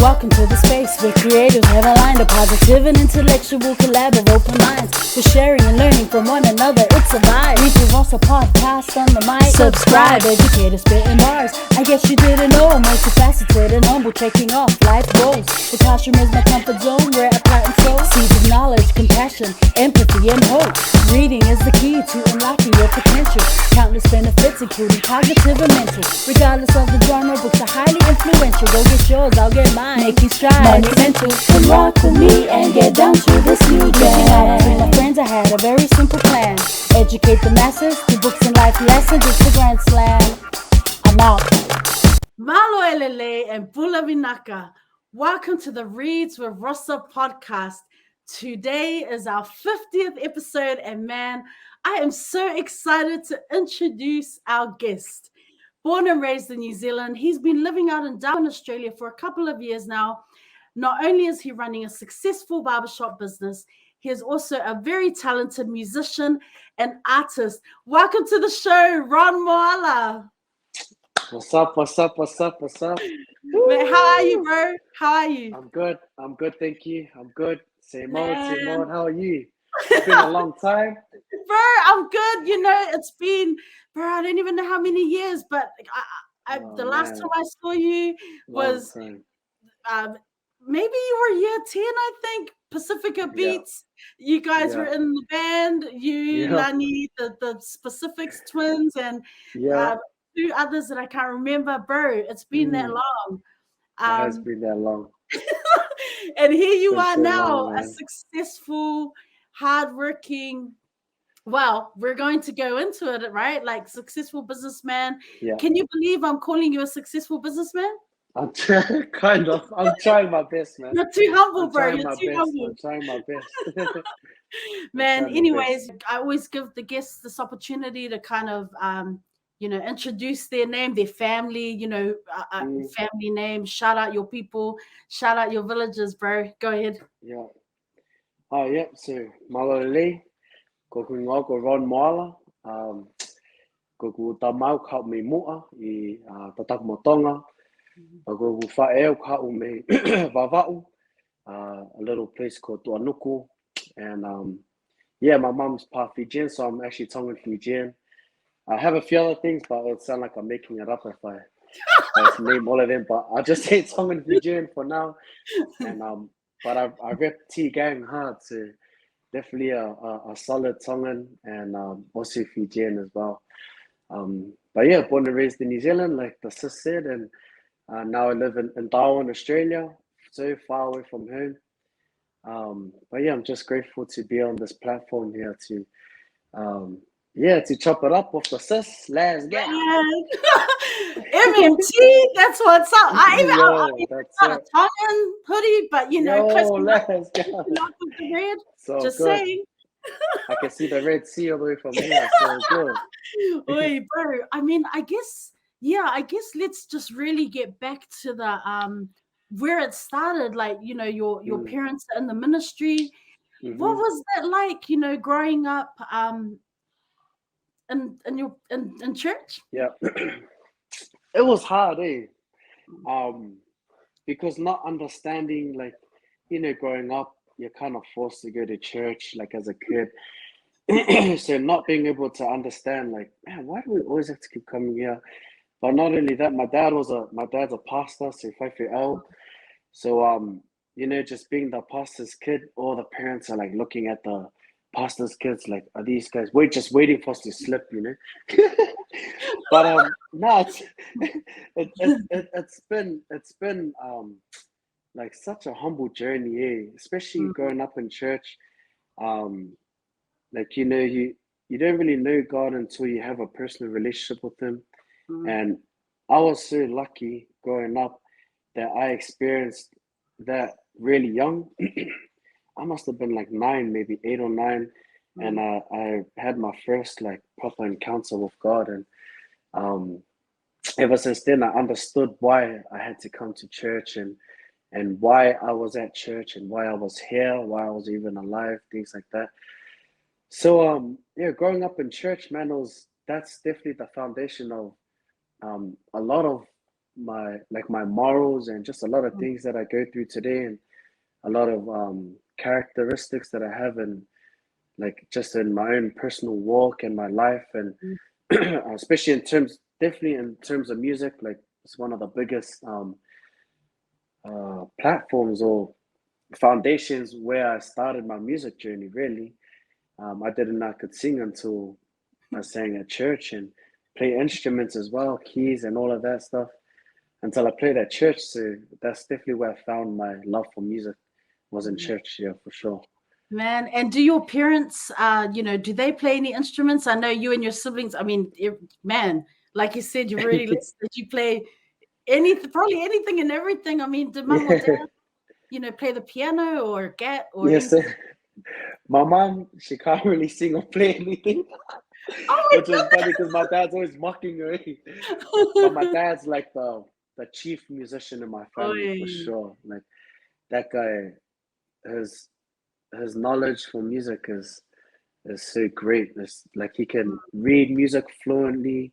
Welcome to the space where creators have aligned a positive and intellectual collab of open minds. We're sharing and learning from one another, it's a vibe. Read the Rosa podcast on the mic. Subscribe, educator spitting bars. I guess you didn't know I'm multifaceted and humble, checking off life goals. The classroom is my comfort zone where I plant and sow seeds of knowledge, compassion, empathy, and hope. Reading is the key to unlocking your potential. Countless benefits, including cognitive and mental. Regardless of the genre, books are highly influential. Go get yours, I'll get mine. Making strides, monumental. Come rock with me and get down to this new jam. Reaching out to my friends, I had a very simple plan. Educate the masses through books and life lessons. It's the grand slam. I'm out. Malo Elele and Bula Vinaka. Welcome to the Reads with Rosa podcast. Today is our 50th episode, and man, I am so excited to introduce our guest. Born and raised in New Zealand, he's been living out in Darwin, Australia for a couple of years now. Not only is he running a successful barbershop business, he is also a very talented musician and artist. Welcome to the show, Ron Moala. What's up? Man, how are you, bro? How are you? I'm good, thank you. I'm good. Same old. How are you? It's been a long time. Bro, I'm good. You know, it's been, bro, I don't even know how many years, but the last time I saw you was maybe you were year 10, I think. Pacifica Beats. You guys were in the band. Lani, the Pacifics twins, and two others that I can't remember. Bro, it's been that long. It has been that long. And here you are now, a successful, hardworking. Well, we're going to go into it, right? Like successful businessman. Yeah. Can you believe I'm calling you a successful businessman? I'm kind of. I'm trying my best, man. You're too humble, bro. You're too humble. I'm trying my best. Man, anyways, I always give the guests this opportunity to kind of, introduce their name, their family, family name. Shout out your people. Shout out your villages, bro. Go ahead. Yeah. Oh, yeah. So, Malolele. Ko ngā ko Ron Moala, ko tamau ka me mua I tataka motonga, ko whaeo ka me vavau, a little place called Tuanuku, and my mom's part Fijian, so I'm actually Tongan Fijian. I have a few other things, but it would sound like I'm making it up if I name all of them, but I'll just say Tongan Fijian for now, and but I rep T-Gang hard, so definitely a solid Tongan and also Fijian as well. But yeah, born and raised in New Zealand, like the sis said, and now I live in Darwin, Australia, so far away from home. But yeah, I'm just grateful to be on this platform here to chop it up with the sis. Let's go. MMT, that's what's up. It's not a Tongan hoodie, but let's go. The red. So just good. Saying. I can see the Red Sea all the way from here. So good. Oi, bro. I mean, I guess let's just really get back to the where it started. Like, your parents in the ministry. Mm-hmm. What was that like? Growing up in church? Yeah. It was hard, because not understanding, like, growing up, you're kind of forced to go to church, like, as a kid. So not being able to understand, like, man, why do we always have to keep coming here? But not only that, my dad's a pastor, so 5 So, just being the pastor's kid, all the parents are like looking at the pastor's kids, like, are these guys just waiting for us to slip, But no, it's been like such a humble journey, especially growing up in church. Like, you don't really know God until you have a personal relationship with him. And I was so lucky growing up that I experienced that really young. I must have been like 9, maybe 8 or 9. And I had my first like proper encounter with God. And ever since then, I understood why I had to come to church and why I was at church and why I was here, why I was even alive, things like that. So, growing up in church, man, that's definitely the foundation of a lot of my morals and just a lot of things that I go through today, and a lot of characteristics that I have in like just in my own personal walk and my life, and especially definitely in terms of music, like it's one of the biggest platforms or foundations where I started my music journey. Really, I didn't know I could sing until I sang at church and play instruments as well, keys and all of that stuff. Until I played at church, so that's definitely where I found my love for music. Was in church, yeah, for sure. Man, and do your parents, do they play any instruments? I know you and your siblings. I mean, man, like you said, you've already listed. You play anything, probably anything and everything. I mean, did mom or Yeah, dad, play the piano or or yes. anything? My mom, she can't really sing or play anything, Oh which is funny because my dad's always mocking her. But my my dad's like the chief musician in my God! family for sure. Like that guy, his his knowledge for music is so great. It's like he can read music fluently.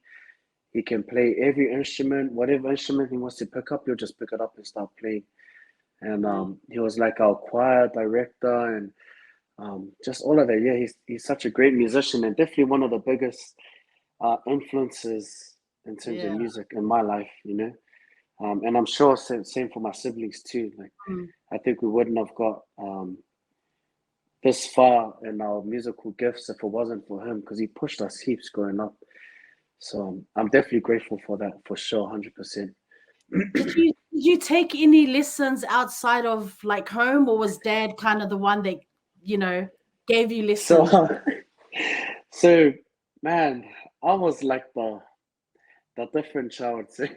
He can play every instrument, whatever instrument he wants to pick up, he'll just pick it up and start playing. And he was like our choir director and just all of that. Yeah, he's such a great musician and definitely one of the biggest influences in terms of Yeah. music in my life. And I'm sure same for my siblings too. Like Mm. I think we wouldn't have got this far in our musical gifts if it wasn't for him because he pushed us heaps growing up. So I'm definitely grateful for that for sure, 100%. Did you take any lessons outside of like home, or was dad kind of the one that you know gave you So, lessons? so man, I was like the different child. So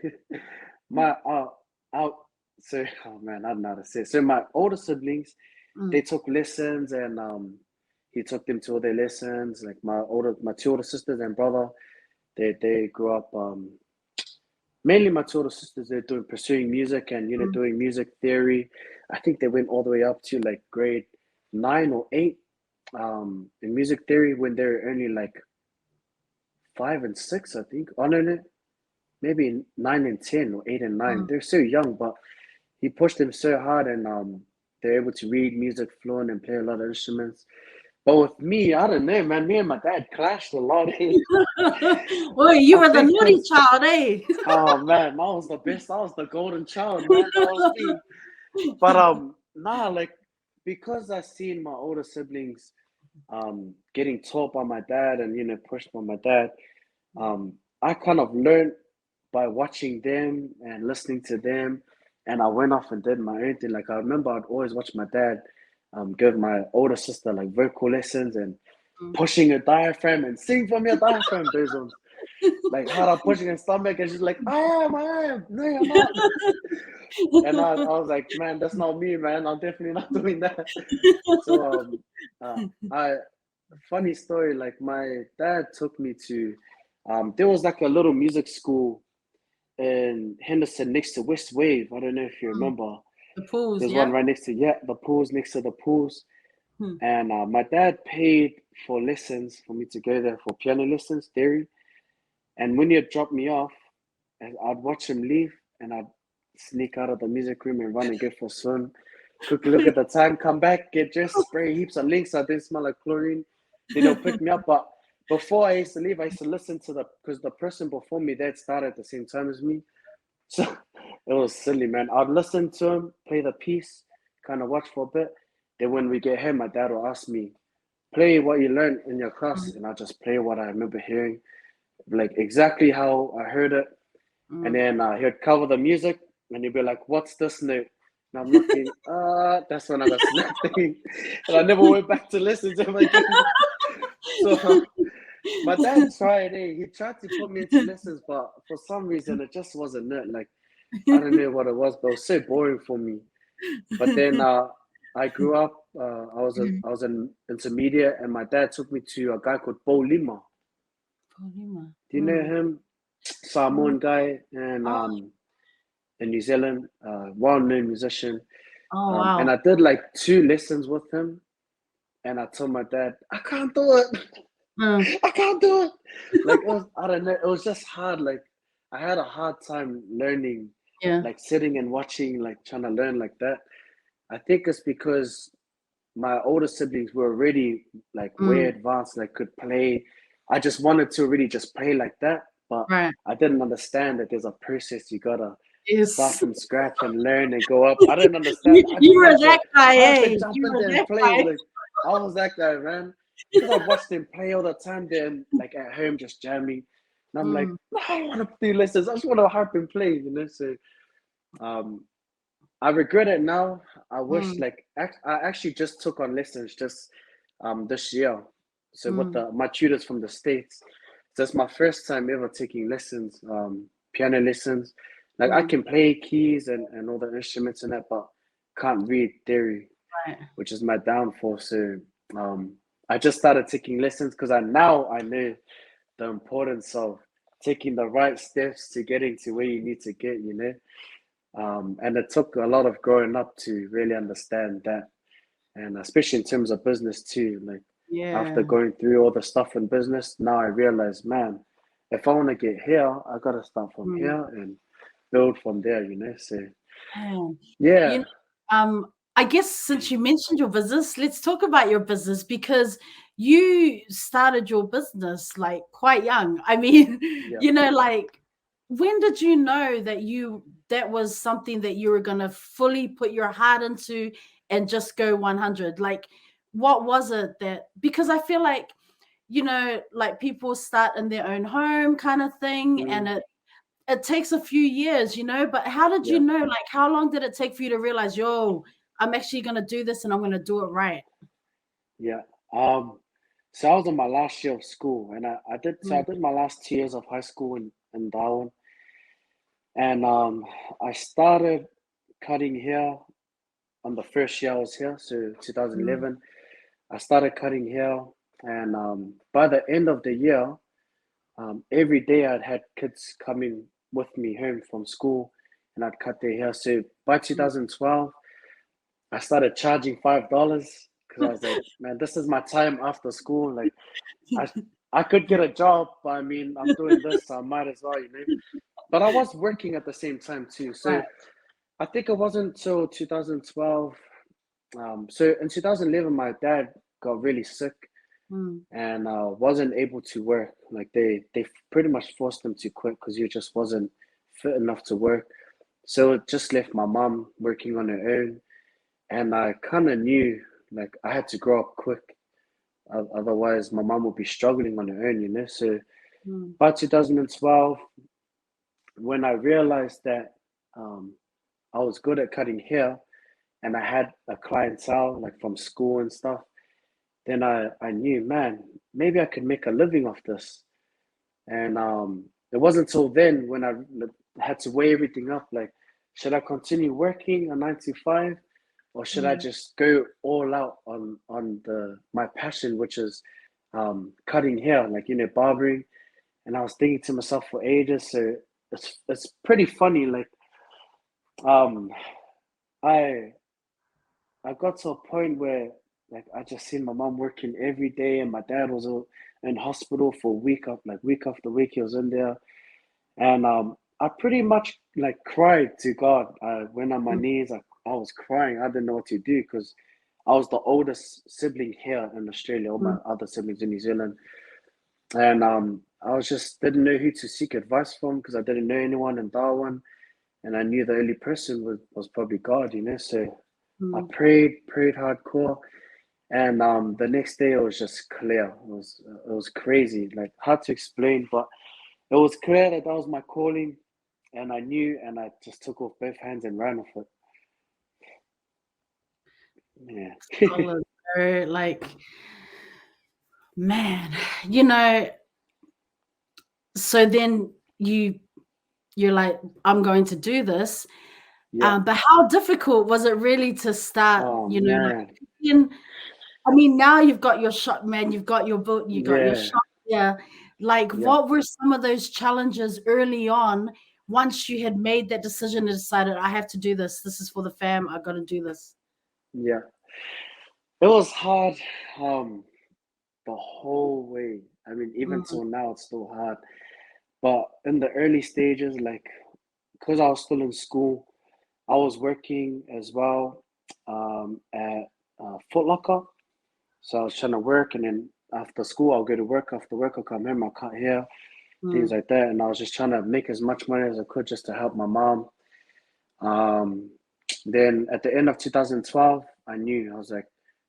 my I so oh man, I don't know how to say it. So my older siblings, they Mm, took lessons and he took them to all their lessons. Like my two older sisters and brother, they grew up mainly my two older sisters, they're doing pursuing music and mm, doing music theory. I think they went all the way up to like grade 9 or 8 in music theory when they're only like 5 and 6, I think. Oh no, maybe 9 and 10 or 8 and 9. mm. They're so young, but he pushed them so hard, and they're able to read music fluent and play a lot of instruments. But with me, I don't know, man. Me and my dad clashed a lot. Well, you I were the think naughty because child, eh? oh man, I was the best. I was the golden child, man. That was me. But nah, like because I seen my older siblings getting taught by my dad and pushed by my dad, I kind of learned by watching them and listening to them, and I went off and did my own thing. Like I remember I'd always watch my dad give my older sister like vocal lessons and Mm. pushing her diaphragm and sing from your diaphragm, those ones. Like hard up pushing her stomach and she's like, I am, no you're not. And I was like, man, that's not me, man. I'm definitely not doing that. So I funny story, like my dad took me to there was like a little music school in Henderson next to West Wave. I don't know if you Mm. remember. The pools, There's one yeah. right next to the pools, next to the pools. Hmm. And my dad paid for lessons for me to go there for piano lessons, theory. And when he'd drop me off, I'd watch him leave and I'd sneak out of the music room and run and go for a swim. Quickly look at the time, come back, get dressed, spray heaps of links. I didn't smell like chlorine. Then he'll pick me up. But before I used to leave, I used to listen to because the person before me, they'd started at the same time as me. So it was silly, man. I'd listen to him, play the piece, kind of watch for a bit. Then when we get home, my dad will ask me, play what you learned in your class. Mm, And I just play what I remember hearing, like exactly how I heard it. And mm. then he'd cover the music and he'd be like, what's this note? And I'm looking, that's when I got snapped. And I never went back to listen to him again. So my dad tried, he tried to put me into lessons, but for some reason it just wasn't it. Like, I don't know what it was, but it was so boring for me. But then I grew up, I was in intermediate, and my dad took me to a guy called Bo Lima. Polima. Do you know Mm. him? Mm. Samoan guy, and Oh, in New Zealand, well-known musician. oh And wow. I did like 2 lessons with him, and I told my dad, I can't do it. Mm. I can't do it. Like it was, I don't know, it was just hard. Like I had a hard time learning Yeah. like sitting and watching, like trying to learn like that. I think it's because my older siblings were already like way Mm. advanced, like could play. I just wanted to really just play like that, but Right. I didn't understand that there's a process you gotta start Yes. from scratch and learn and go up. I didn't understand. I You just were wanted to that guy, I wanted to eh? jump You in were there and that play. guy. Like I was that guy, man. Because I watched them play all the time then like at home just jamming. And I'm like, Mm. no, I don't want to do lessons. I just want to harp and play, you know. So um I regret it now. I wish Mm. like I actually just took on lessons just this year. So with Mm. the my tutors from the States. So it's my first time ever taking lessons, piano lessons. Like I Mm. can play keys and all the instruments and that, but can't read theory, Right. which is my downfall. So um I just started taking lessons because I know the importance of taking the right steps to getting to where you need to get, you know. And it took a lot of growing up to really understand that, and especially in terms of business too. Like after Yeah. going through all the stuff in business, now I realize, man, if I want to get here, I gotta start from Mm. here and build from there. You know, so Man. You yeah, know, I guess since you mentioned your business, let's talk about your business because you started your business like quite young. I mean, yeah. like when did you know that that was something that you were gonna fully put your heart into and just go 100? Like, what was it that because I feel like, like people start in their own home kind of thing, and Mm, it takes a few years, but how did you yeah, know? Like, how long did it take for you to realize, yo, I'm actually gonna do this and I'm gonna do it right? yeah. Um, so I was in my last year of school, and I Mm, did my last 2 years of high school in Darwin, and I started cutting hair on the first year I was here, so mm, 2011. I started cutting hair, and by the end of the year, every day I'd had kids coming with me home from school, and I'd cut their hair. So by mm. 2012, I started charging $5 because I was like, man, this is my time after school. Like, I I could get a job, but I mean, I'm doing this, so I might as well, you know. But I was working at the same time too. So Right. I think it wasn't until 2012. So in 2011, my dad got really sick Mm, and wasn't able to work. Like they pretty much forced him to quit because he just wasn't fit enough to work. So it just left my mom working on her own, and I kind of knew like I had to grow up quick. Otherwise, my mom would be struggling on her own, you know. So mm, by 2012, when I realized that um, I was good at cutting hair and I had a clientele like from school and stuff, then I knew, man, maybe I could make a living off this. And it wasn't until then when I had to weigh everything up, like, should I continue working a 9 to 5, or should I mm. just go all out on the my passion, which is cutting hair, like barbering. And I was thinking to myself for ages. So it's pretty funny. Like um, I I got to a point where like I just seen my mom working every day, and my dad was in hospital for week after week. He was in there, and I pretty much like cried to God. I went on my Mm. knees. I was crying. I didn't know what to do because I was the oldest sibling here in Australia. All my Mm. other siblings in New Zealand, and I was just didn't know who to seek advice from because I didn't know anyone in Darwin, and I knew the only person was probably God. So I Mm. prayed hardcore, and the next day it was just clear. It was crazy, like hard to explain, but it was clear that that was my calling, and I knew, and I just took off both hands and ran with it. Yeah, Solid, bro. Like, man, you know, so then you're like, I'm going to do this. yeah. But how difficult was it really to start, Oh like man, in I mean, now you've got your shop, man, you've got your boat, you got your yeah, shop. Yeah. Like, yeah, what were some of those challenges early on once you had made that decision and decided, I have to do this. This is for the fam. I got to do this. yeah. It was hard, um, the whole way. I mean, even Mm, till now, it's still hard. But in the early stages, like because I was still in school, I was working as well at Foot Locker. So I was trying to work, and then after school, I'll go to work. After work, I'll come home, I'll cut hair, things like that. And I was just trying to make as much money as I could just to help my mom. Then at the end of 2012, I knew, I was like,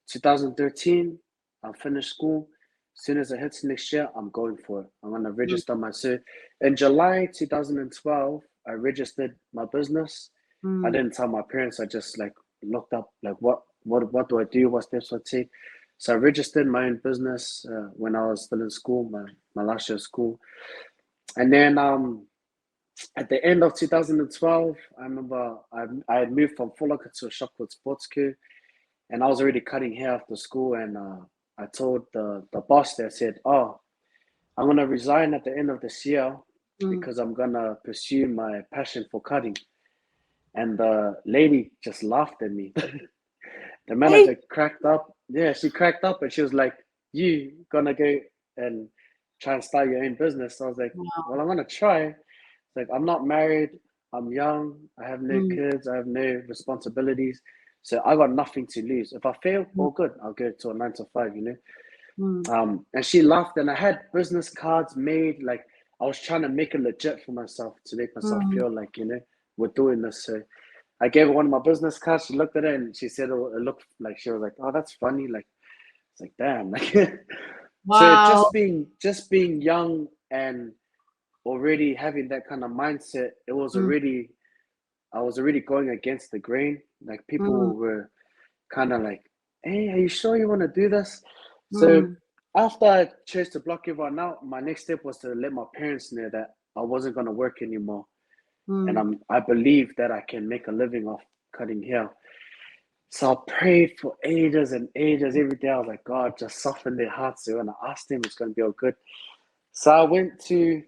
2013, I'll finish school. As soon as it hits next year, I'm going for it. I'm going to register myself. In July 2012, I registered my business. I didn't tell my parents. I just like looked up like what do I do? What steps do I take? So I registered my own business when I was still in school, my last year of school. And then at the end of 2012, I remember I had moved from Full Locker to a shop called Sports Co. And I was already cutting hair after school. And I told the boss there, I said, oh, I'm going to resign at the end of this year because I'm going to pursue my passion for cutting. And the lady just laughed at me. The manager cracked up. Yeah, she cracked up and she was like, you gonna go and try and start your own business? So I was like, well, I'm gonna try. It's like, I'm not married, I'm young, I have no kids, I have no responsibilities. So I got nothing to lose. If I fail, all good. I'll go to a 9 to 5, you know. And she laughed, and I had business cards made. Like I was trying to make it legit for myself to make myself feel like, you know, we're doing this. So I gave her one of my business cards. She looked at it and she said, oh, it looked like, she was like, oh, that's funny. Like, it's like, damn. Like, so just being young and already having that kind of mindset, it was already, I was already going against the grain. Like people were kind of like, hey, are you sure you want to do this? So after I chose to block everyone out, my next step was to let my parents know that I wasn't going to work anymore. And I believe that I can make a living off cutting hair. So I prayed for ages and ages. Every day I was like, God, just soften their hearts. So when I asked them, it's going to be all good. So I went to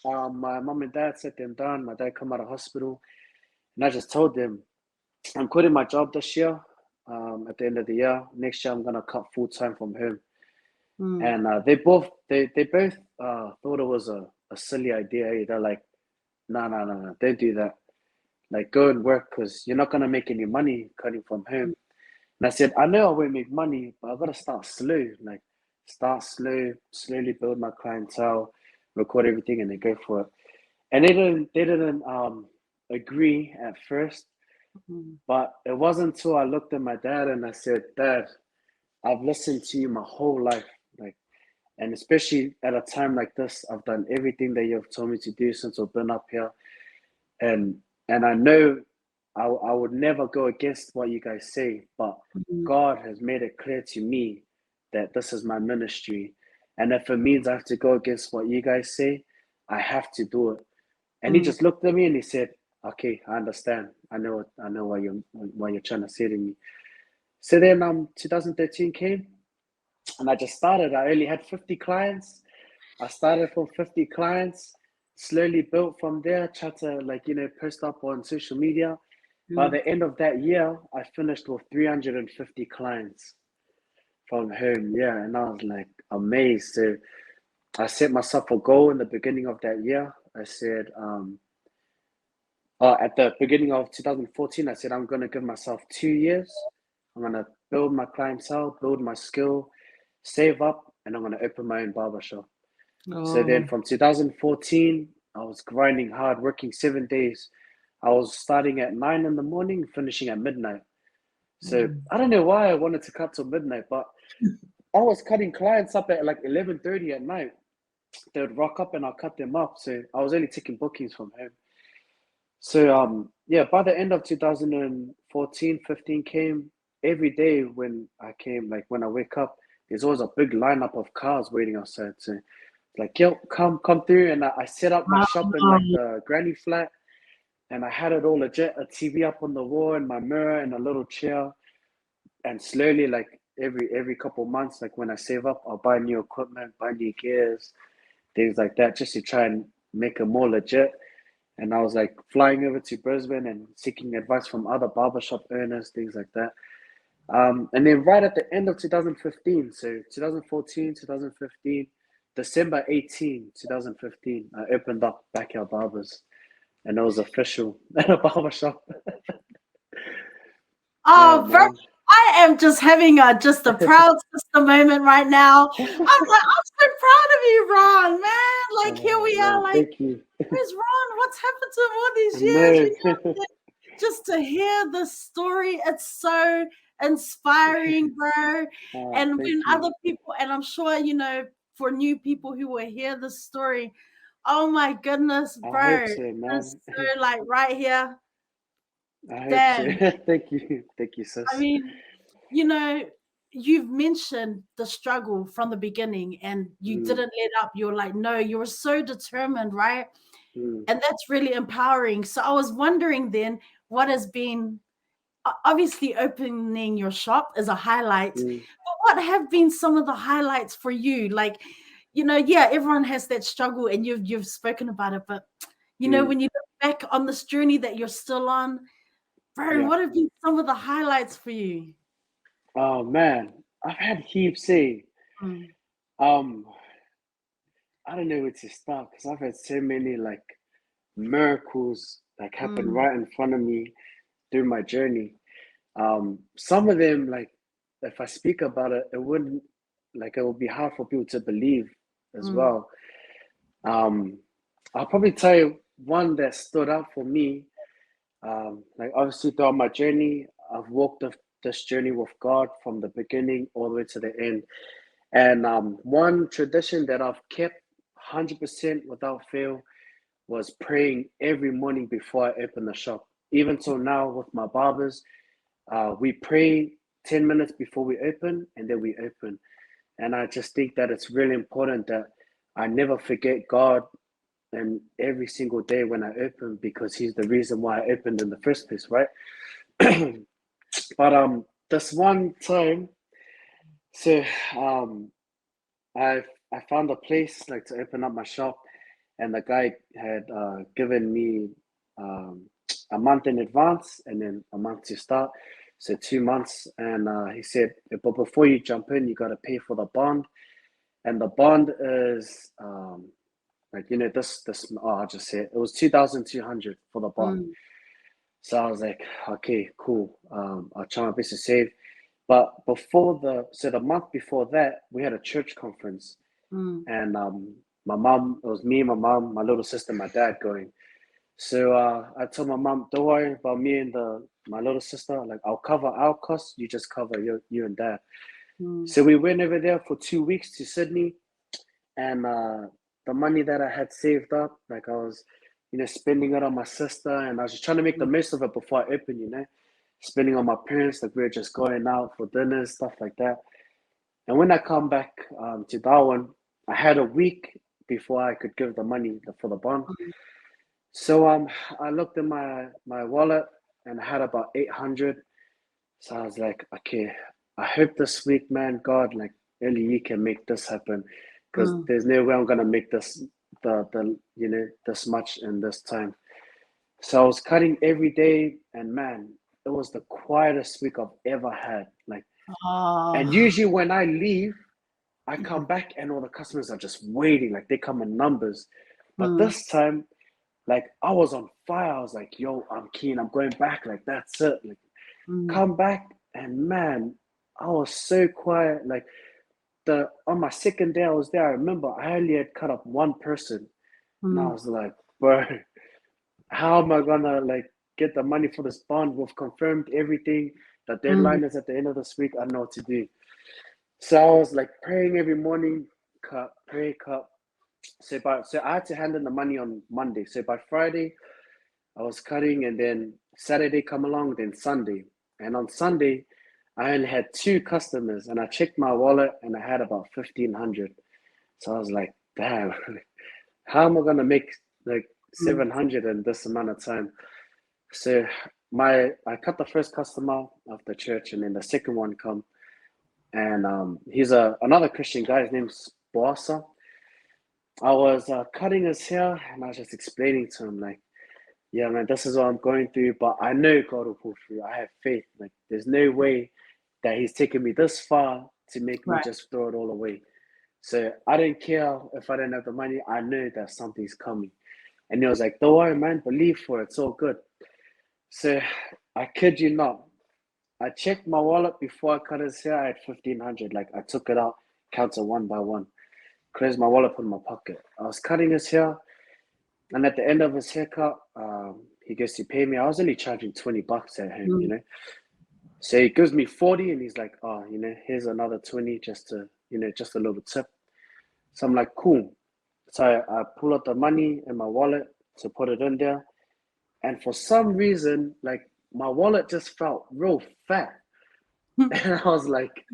my mom and dad, sat them down. My dad come out of hospital. And I just told them, I'm quitting my job this year. At the end of the year. Next year, I'm going to cut full-time from home. And they both thought it was a silly idea. They're like, no, don't do that. Like, go and work because you're not going to make any money cutting from home. And I said, I know I won't make money, but I've got to start slow. Like, start slow, slowly build my clientele, record everything, and then go for it. And they didn't agree at first. But it wasn't until I looked at my dad and I said, Dad, I've listened to you my whole life. Like, and especially at a time like this, I've done everything that you've told me to do since I've been up here. And I know I would never go against what you guys say, but God has made it clear to me that this is my ministry. And if it means I have to go against what you guys say, I have to do it. And he just looked at me and he said, okay, I understand. I know what you're trying to say to me. So then 2013 came and I just started. I only had 50 clients. I started from 50 clients, slowly built from there, tried to post up on social media. By the end of that year, I finished with 350 clients from home. Yeah, and I was like amazed. So I set myself a goal in the beginning of that year. I said, at the beginning of 2014, I said, I'm going to give myself 2 years. I'm going to build my clientele, build my skill, save up, and I'm going to open my own barbershop. So then from 2014, I was grinding hard, working 7 days. I was starting at 9 in the morning, finishing at midnight. So I don't know why I wanted to cut till midnight, but I was cutting clients up at like 11:30 at night. They would rock up and I'll cut them up. So I was only taking bookings from home. So by the end of 2014, 15 came, every day when I came, like when I wake up, there's always a big lineup of cars waiting outside. So like, yo, come through. And I set up my shop in like the granny flat, and I had it all legit, a TV up on the wall and my mirror and a little chair. And slowly, like every couple months, like when I save up, I'll buy new equipment, buy new gears, things like that, just to try and make it more legit. And I was like flying over to Brisbane and seeking advice from other barbershop owners, things like that. And then right at the end of 2015, so 2014, 2015, December 18, 2015, I opened up Backyard Barbers. and it was official at a barbershop. Yeah, Oh, bro, man. I am just having a proud sister moment right now. I'm like, I'm so proud of you, Ron, man. Like, here we are, Man, like, thank you. where's Ron? What's happened to him all these years? No. You know, just to hear the story, it's so inspiring, bro. And Thank when you. other people, and I'm sure, for new people who will hear this story, oh my goodness, I hope bro, so, it's man. so like right here. I hope so. Damn. Thank you. Thank you, I sis. mean, you know, you've mentioned the struggle from the beginning and you Mm, didn't let up. You're like, no, you were so determined, right? mm, And that's really empowering. So I was wondering then what has been obviously opening your shop is a highlight, mm. but what have been some of the highlights for you? Like, yeah, everyone has that struggle and you've spoken about it, but Mm, when you look back on this journey that you're still on, bro, yeah. what have been some of the highlights for you? Oh man, I've had heaps. Say, Mm, um, I don't know where to start because I've had so many like miracles like happen mm, right in front of me through my journey. Some of them, like, if I speak about it, it would be hard for people to believe as mm, well. Um, I'll probably tell you one that stood out for me. Like, obviously, throughout my journey, I've walked this journey with God from the beginning all the way to the end. And one tradition that I've kept 100% without fail was praying every morning before I open the shop. Even till now, with my barbers, we pray 10 minutes before we open and then we open. And I just think that it's really important that I never forget God and every single day when I open because He's the reason why I opened in the first place, right? But this one time, so um, I found a place like to open up my shop, and the guy had given me um, a month in advance and then a month to start, so 2 months. And he said, but before you jump in, you got to pay for the bond, and the bond is like this. Oh, I'll just say it was 2,200 for the bond. mm, So I was like, okay, cool. I'll try my best to save. But the month before that, we had a church conference, mm, and my mom, it was me, my mom, my little sister, my dad going. So I told my mom, don't worry about me and my little sister. Like, I'll cover our costs. You just cover you and dad. mm, So we went over there for 2 weeks to Sydney, and the money that I had saved up, like I was, spending it on my sister, and I was just trying to make the mm, most of it before I open, spending on my parents, like we were just going out for dinner, stuff like that. And when I come back to Darwin, I had a week before I could give the money for the bond. mm, So I looked in my wallet and I had about 800. So I was like, okay, I hope this week, man, God, like, only you can make this happen, because mm, there's no way I'm gonna make this this much in this time. So I was cutting every day, and man, it was the quietest week I've ever had. Like, and oh, usually when I leave, I come mm, back and all the customers are just waiting, like they come in numbers. But mm, this time, like, I was on fire. I was like, yo, I'm keen. I'm going back. Like, that's it. Like, mm, come back. And man, I was so quiet. Like, the on my second day I was there, I remember I only had cut up one person. And I mm, was like, bro, how am I gonna like get the money for this bond? We've confirmed everything. The mm, deadline is at the end of this week. I don't know what to do. So I was like praying every morning, cut, pray, cut. So I had to hand in the money on Monday. So by Friday, I was cutting, and then Saturday come along, then Sunday. And on Sunday, I only had two customers, and I checked my wallet, and I had about 1,500. So I was like, damn, how am I gonna make like mm, 700 in this amount of time? So I cut the first customer of the church, and then the second one come, and he's another Christian guy. His name's Rosa. I was cutting his hair, and I was just explaining to him like, yeah, man, this is what I'm going through, but I know God will pull through. I have faith. Like, there's no way that He's taken me this far to make me right. just throw it all away. So I don't care if I don't have the money. I know that something's coming. And he was like, don't worry, man, believe for it, it's all good. So I kid you not, I checked my wallet before I cut his hair. I had 1,500. Like I took it out, counted one by one. Closed my wallet, put in my pocket. I was cutting his hair, and at the end of his haircut, he goes to pay me. I was only charging $20 at him, you know. So he gives me 40, and he's like, "Oh, you know, here's another 20, just to, you know, just a little tip." So I'm like, "Cool." So I pull out the money in my wallet to put it in there, and for some reason, like my wallet just felt real fat, and I was like,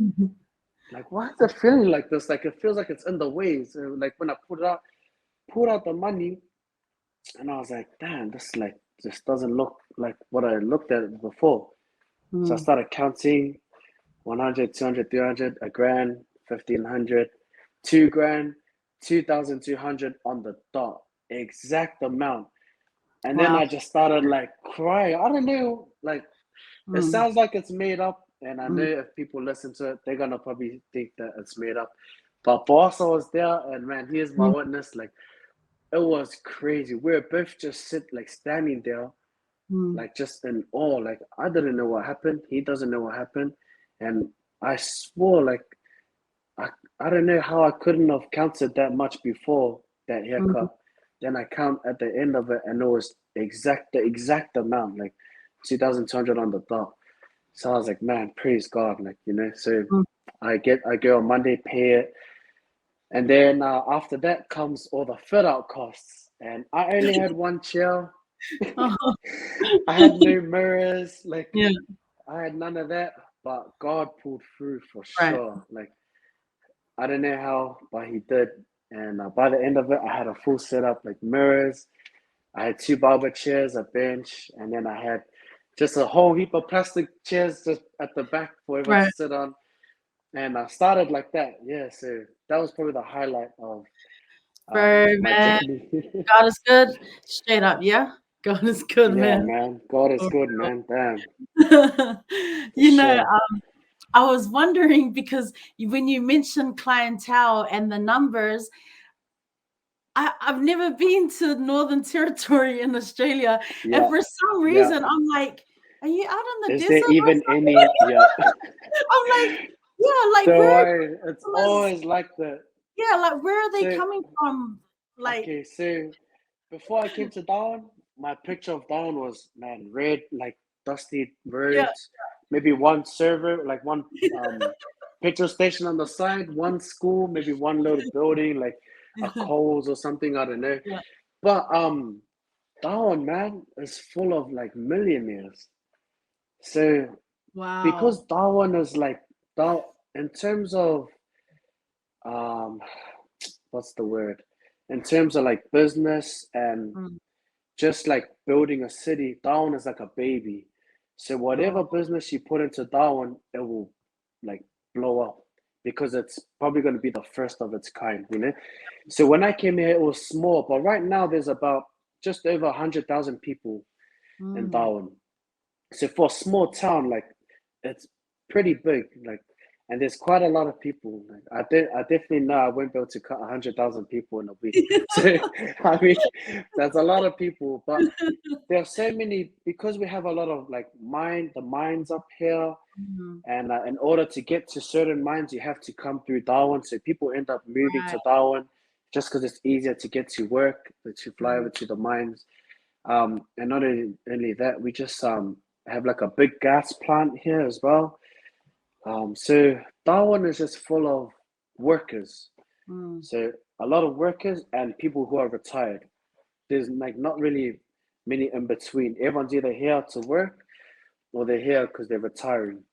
why is it feeling like this? Like it feels like it's in the way. So like when I pulled out the money, and I was like, damn, this like just doesn't look like what I looked at before. So I started counting 100, 200, 300, a grand, 1,500, 2 grand, 2,200 on the dot, exact amount. And then Wow. I just started like crying. I don't know, like it sounds like it's made up. And I know if people listen to it, they're gonna probably think that it's made up. But boss, I was there, and man, here's my witness. Like it was crazy. We were both just standing there, like just in awe. Like I didn't know what happened. He doesn't know what happened, and I swore like I don't know how I couldn't have counted that much before that haircut. Then I count at the end of it, and it was the exact amount, like 2,200 on the dot. So I was like, man, praise God, like you know. So I go on Monday, pay it, and then after that comes all the fit out costs, and I only had one chair. I had no mirrors, like Yeah. I had none of that, but God pulled through for Right. sure. Like I don't know how, but He did. And by the end of it, I had a full setup, like mirrors. I had 2 barber chairs, a bench, and then I had just a whole heap of plastic chairs just at the back for everyone to Right. sit on. And I started like that. Yeah, so that was probably the highlight of Bro, my man. journey. God is good. Straight up, yeah. God is good, Yeah, man. man. God is good, man. Damn, for You know, sure. I was wondering because when you mentioned clientele and the numbers, I've never been to Northern Territory in Australia, and Yeah, for some yeah. reason I'm like, are you out in the Is there desert or even any? something? Yeah. I'm like, yeah, like Don't where are worry. It's customers? always like that. Yeah, like where are they So, coming from? Like, okay, so before I came to Darwin, my picture of Darwin was, man, red, like dusty yeah, roads, maybe one server, like one petrol station on the side, one school, maybe one little building, like a Coles or something, I don't know. yeah. But Darwin, man, is full of like millionaires. So Wow. because Darwin is like in terms of um what's the word? In terms of like business and Mm. just like building a city, Darwin is like a baby. So Oh, whatever business you put into Darwin, it will like blow up because it's probably going to be the first of its kind, you know. So when I came here, it was small, but right now there's about just over 100,000 people in mm. Darwin. So for a small town, like it's pretty big, like, and there's quite a lot of people. Like I definitely know I won't be able to cut 100,000 people in a week. So I mean, that's a lot of people, but there are so many because we have a lot of like the mines up here, Mhm. and in order to get to certain mines, you have to come through Darwin. So people end up moving Right. to Darwin just because it's easier to get to work, to fly over to the mines. And not only that, we just have like a big gas plant here as well. So Darwin is just full of workers. Mm. So a lot of workers and people who are retired. There's like not really many in between. Everyone's either here to work or they're here because they're retiring.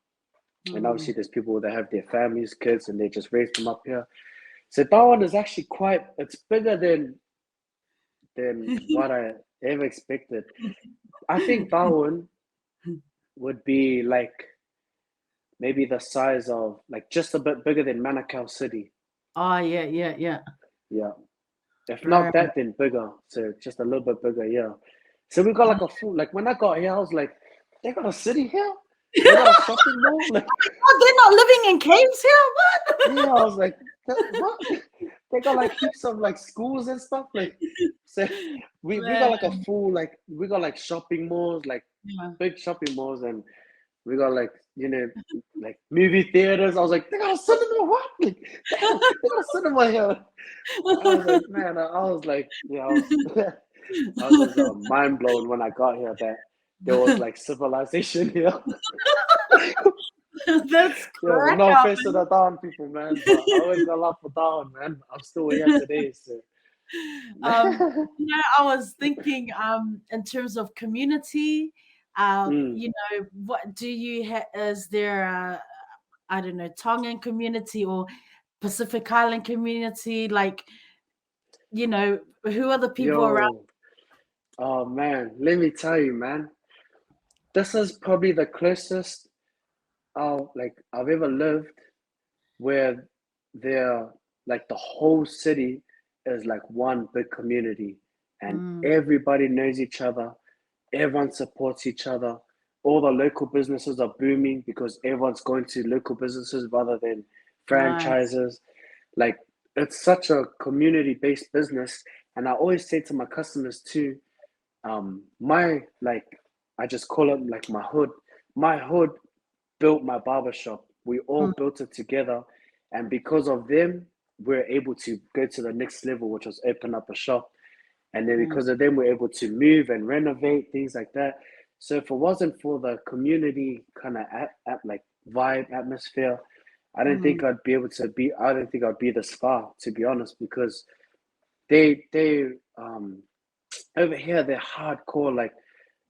And Mm. obviously there's people that have their families, kids, and they just raise them up here. So Darwin is actually it's bigger than what I ever expected. I think Darwin would be like maybe the size of like just a bit bigger than Manukau City. Oh, yeah, yeah, yeah. Yeah. If not Right. that, then bigger. So just a little bit bigger, yeah. So we got like a full like when I got here, I was like, they got a city here? They got a shopping mall? Like Oh, they're not living in caves here? What? yeah, I was like, what? they got like heaps of like schools and stuff. Like, so we got Man, like a full like we got like shopping malls, like yeah. big shopping malls, and we got like like movie theaters. I was like, they got a cinema, what? Like, damn, they got a cinema here. I was like, man, I was like, yeah, I was I was just mind blown when I got here that there was like civilization here. That's Yeah, but crack no up. offense to the Darwin people, man. But I always got love for Darwin, man. I'm still here today, so. I was thinking, in terms of community, Mm. what do you is there a, I don't know, Tongan community or Pacific Island community? Like, who are the people around? Yo, oh man, let me tell you, man. This is probably the closest I've ever lived where there like the whole city is like one big community and Mm, everybody knows each other, everyone supports each other. All the local businesses are booming because everyone's going to local businesses rather than nice. franchises. Like it's such a community-based business, and I always say to my customers too, my like I just call it like my hood. My hood built my barbershop. We all Mm, built it together. And because of them, we're able to go to the next level, which was open up a shop. And then mm, because of them, we're able to move and renovate, things like that. So if it wasn't for the community kind of like vibe, atmosphere, mm, I don't think I'd be this far, to be honest, because they over here they're hardcore like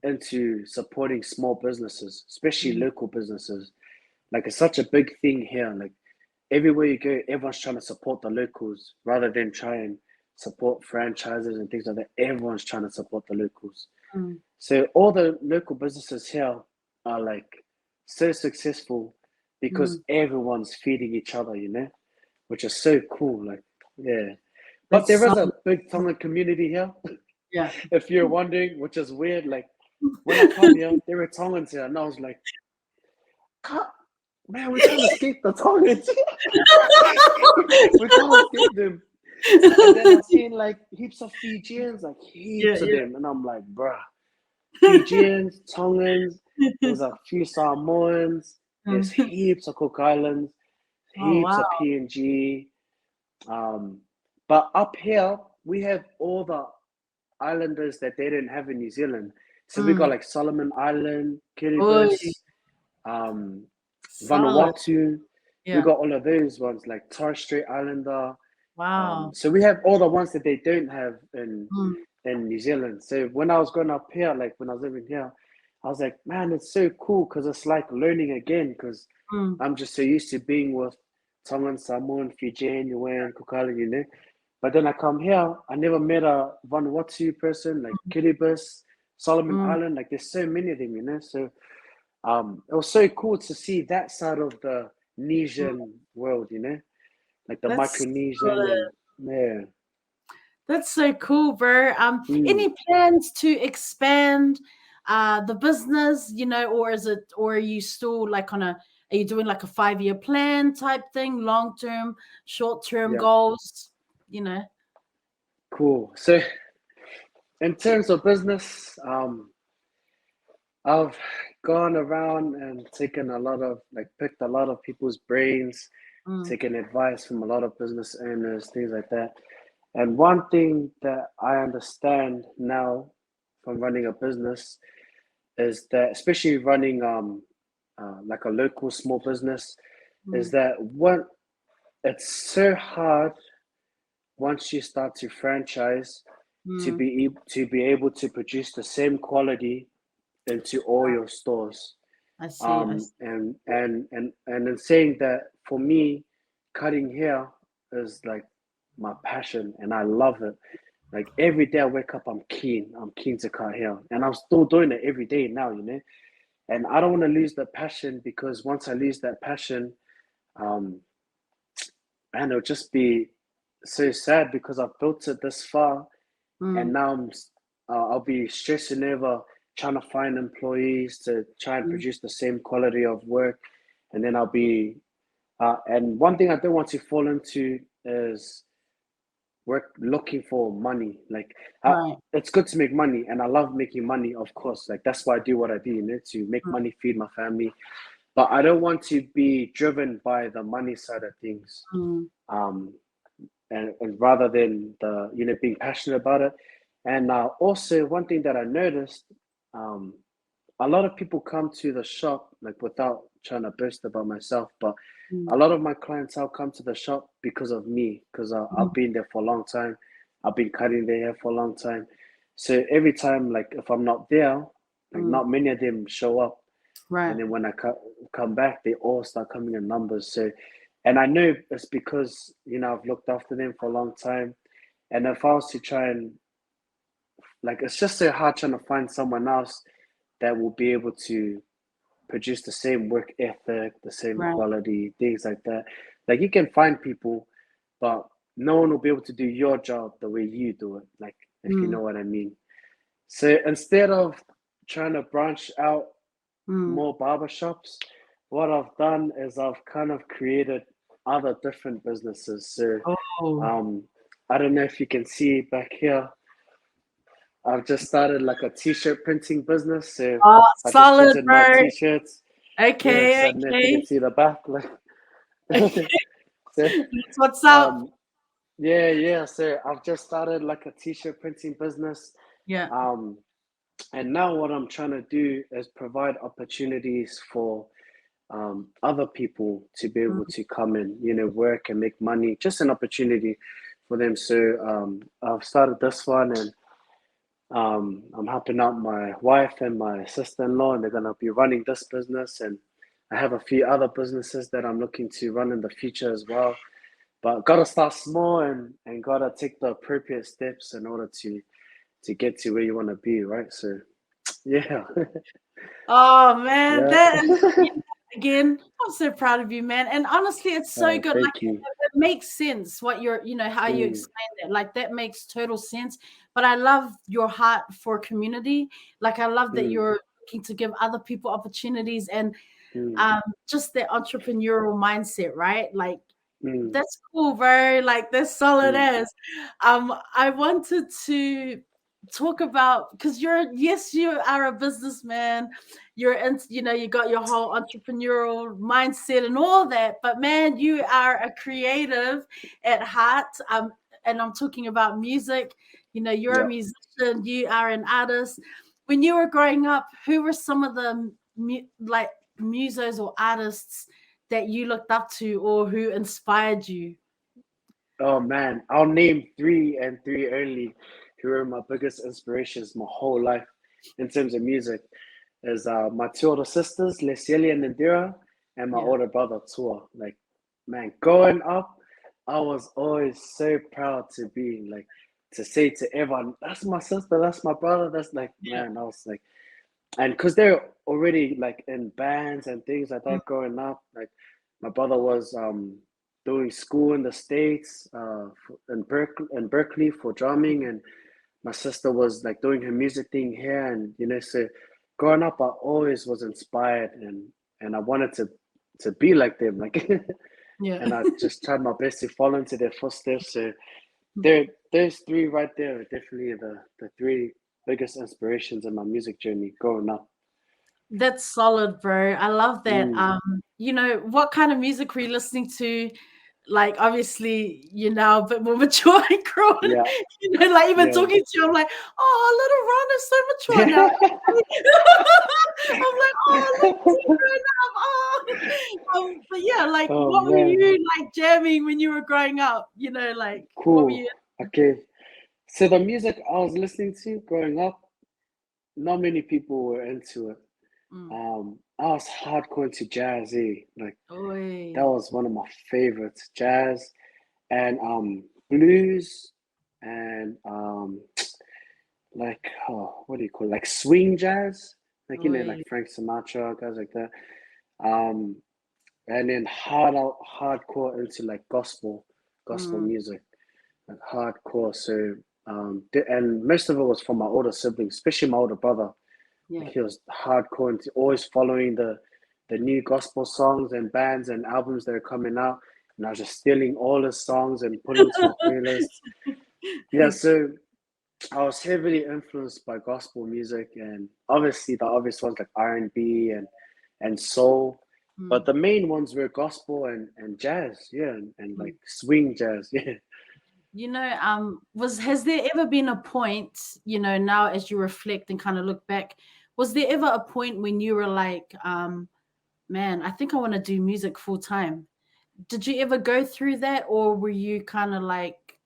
into supporting small businesses, especially mm, local businesses. Like it's such a big thing here. Like everywhere you go, everyone's trying to support the locals rather than try and support franchises and things like that. Everyone's trying to support the locals. mm, So all the local businesses here are like so successful because mm. everyone's feeding each other, which is so cool. Like, yeah. But That's there so, is a big Tongan community here, yeah. if you're wondering, which is weird. Like when I come here, there were Tongans here, and I was like, man, we can't escape the Tongans. We can't escape them. And then I seen like heaps of Fijians, like Yeah, heaps of yeah. them, and I'm like, bruh, Fijians, Tongans. There's a few Samoans. There's Mm. heaps of Cook Islands, Oh heaps wow. of PNG. Um, but up here we have all the islanders that they didn't have in New Zealand. So we got Mm. like Solomon Island, Oi, Kiribati, um, solid. Vanuatu. We Yeah. got all of those ones like Torres Strait Islander. Wow. So we have all the ones that they don't have Mm, in New Zealand. So when I was growing up here, like when I was living here, I was like, man, it's so cool because it's like learning again because mm, I'm just so used to being with Tongan, Samoan, Fijian, Niuean, Cook Island. But then I come here, I never met a Vanuatu person like Kiribati, Solomon mm. Island. Like there's so many of them. So it was so cool to see that side of the Mm. Nesian world. Like the That's Micronesian solid. and yeah. That's so cool, bro. Mm. Any plans to expand the business, or are you still like are you doing like a 5-year plan type thing, long term, short term Yeah, goals, you know? cool. So in terms of business, I've gone around and taken a lot of like picked a lot of people's brains, Mm, taken advice from a lot of business owners, things like that. And one thing that I understand now from running a business is that, especially running like a local small business, is mm, that what it's so hard once you start to franchise mm. to be able to produce the same quality into all your stores. I see. I see. And in saying that, for me, cutting hair is like my passion, and I love it. Like every day I wake up, I'm keen. I'm keen to cut hair, and I'm still doing it every day now. And I don't want to lose that passion because once I lose that passion, um, and it'll just be so sad because I've built it this far, and Mm, now I'll be stressing over trying to find employees to try and mm, produce the same quality of work, and then I'll be and one thing I don't want to fall into is work looking for money. Like Right. it's good to make money, and I love making money, of course. Like that's why I do what I do, to make Mm, money, feed my family. But I don't want to be driven by the money side of things. mm, Um, and rather than the being passionate about it. And also one thing that I noticed, um, a lot of people come to the shop, like, without trying to boast about myself, but mm, a lot of my clientele come to the shop because of me, because mm, I've been there for a long time. I've been cutting their hair for a long time. So every time, like, if I'm not there, like, mm. not many of them show up. Right. And then when I come back, they all start coming in numbers. So, and I know it's because I've looked after them for a long time. And if I was to try and, like, it's just so hard trying to find someone else that will be able to produce the same work ethic, the same Right. quality, things like that. Like, you can find people, but no one will be able to do your job the way you do it. Like, if you Mm, know what I mean. So instead of trying to branch out mm. more barbershops, what I've done is I've kind of created other different businesses. So Oh. um, I don't know if you can see back here. I've just started like a t-shirt printing business. So Oh, I just solid, printed my bro. t-shirts. Yes, Okay, I don't know if you can okay. see the back. Like, Okay. so, That's what's up. um, yeah. So I've just started like a t-shirt printing business. Yeah. Um, and now what I'm trying to do is provide opportunities for other people to be able Mm, to come and work and make money, just an opportunity for them. So I've started this one, and I'm helping out my wife and my sister-in-law, and they're gonna be running this business. And I have a few other businesses that I'm looking to run in the future as well. But gotta start small, and gotta take the appropriate steps in order to get to where you want to be, right? So yeah. Oh man, Yeah. that and yeah, again, I'm so proud of you, man. And honestly, it's so good. Like Thank you. it makes sense what you're, how you Mm, explain it. Like that makes total sense. But I love your heart for community. Like I love that mm, you're looking to give other people opportunities and mm, just the entrepreneurial mindset, right? Like mm, that's cool, bro. Like that's solid mm. as. I wanted to talk about because you are a businessman. You're in, you got your whole entrepreneurial mindset and all that. But man, you are a creative at heart. And I'm talking about music. You're a Yeah. musician. You are an artist. When you were growing up, who were some of the like musos or artists that you looked up to or who inspired you? Oh man, I'll name three and three only who were my biggest inspirations my whole life in terms of music. Is my two older sisters, Lesieli and Indira, and my Yeah. older brother Tua. Like, man, growing up, I was always so proud to be like to say to everyone, "That's my sister, that's my brother." That's like, Yeah. man, I was like, and because they're already like in bands and things like Mm, that growing up. Like, my brother was doing school in the States, in Berkeley for drumming, and my sister was like doing her music thing here. And so growing up, I always was inspired, and I wanted to be like them, like. yeah. And I just tried my best to follow into their footsteps. So there, those three right there are definitely the three biggest inspirations in my music journey growing up. That's solid, bro. I love that. Mm, What kind of music were you listening to? Like, obviously, you're now a bit more mature and grown. yeah, Like even yeah. talking to you, I'm like, oh, little Ron is so mature now. I'm like, oh, look, he's grown up. But yeah, like, Oh what were man, you like jamming when you were growing up? Like, what were cool. you? Okay, so the music I was listening to growing up, not many people were into it. Mm. I was hardcore into jazz, eh? Like, that Oi. was one of my favorites, jazz and blues, and like, oh, what do you call it? Like swing jazz, like like Oi. Frank Sinatra, guys like that. Um, and then hardcore into like gospel Mm. music, like hardcore. So and most of it was from my older siblings, especially my older brother. Like, Yeah. he was hardcore into always following the new gospel songs and bands and albums that are coming out. and I was just stealing all his songs and putting to my playlist. Yeah, so I was heavily influenced by gospel music, and obviously the obvious ones like R&B and soul, but Mm. the main ones were gospel and jazz, yeah, and like Mm. swing jazz, yeah. Has there ever been a point, now as you reflect and kind of look back, was there ever a point when you were like, man, I think I want to do music full time? Did you ever go through that, or were you kind of like,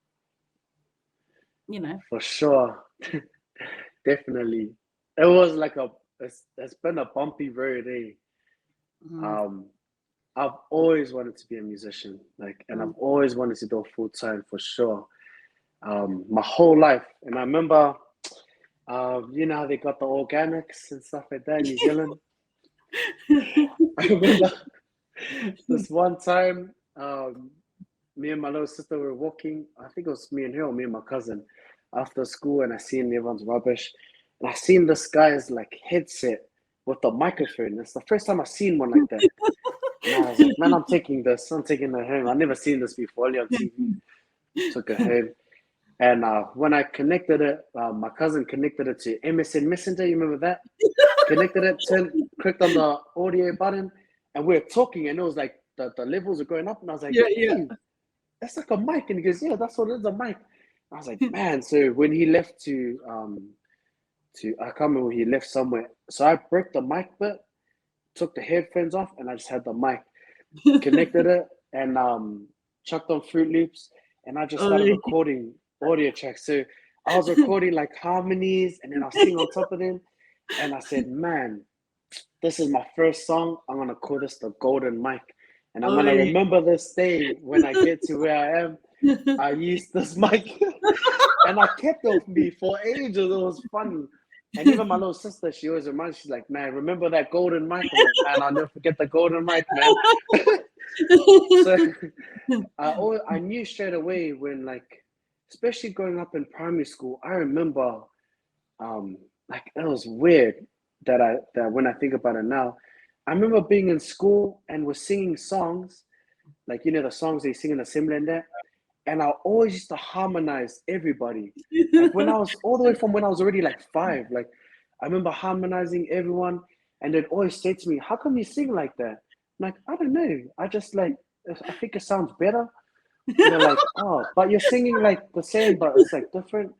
you know? For sure, definitely. It was like it's been a bumpy road, eh? Mm, Um, I've always wanted to be a musician, like, and mm, I've always wanted to do it full time for sure. My whole life, and I remember, you know how they got the organics and stuff like that in New Zealand. I remember this one time, me and my little sister were walking. I think it was me and her, or me and my cousin, after school, and I seen everyone's rubbish, and I seen this guy's like headset with the microphone. It's the first time I seen one like that, and I was like, "Man, I'm taking this. I'm taking it home. I've never seen this before, only on TV." Took it home, and when I connected it, my cousin connected it to MSN Messenger. You remember that? Connected it, clicked on the audio button, and we are talking, and it was like the levels are going up, and I was like, Yeah, yeah. "Hey, that's like a mic," and he goes, "Yeah, that's what it is, a mic." I was like, "Man!" So when he left to I can't remember, he left somewhere. So I broke the mic bit, took the headphones off, and I just had the mic, connected it, and chucked on Fruit Loops, and I just Oh, started yeah. recording audio tracks. So I was recording like harmonies, and then I'll sing on top of them. And I said, "Man, this is my first song. I'm gonna call this the Golden Mic, and I'm Oh, gonna yeah. remember this day when I get to where I am. I used this mic, and I kept it with me for ages. It was funny." And even my little sister, she always reminds. She's like, "Man, remember that golden mic?" I'm like, "Man, I'll never forget the golden mic, man." So I knew straight away when, like, especially growing up in primary school, I remember like it was weird that when I think about it now, I remember being in school and was singing songs, like, you know, the songs they sing in assembly and that, and I always used to harmonize everybody. Like when I was all the way from when I was already like 5, like I remember harmonizing everyone, and they'd always say to me, "How come you sing like that?" I'm like, "I don't know. I just like I think it sounds better." And they're like, "Oh, but you're singing like the same, but it's like different."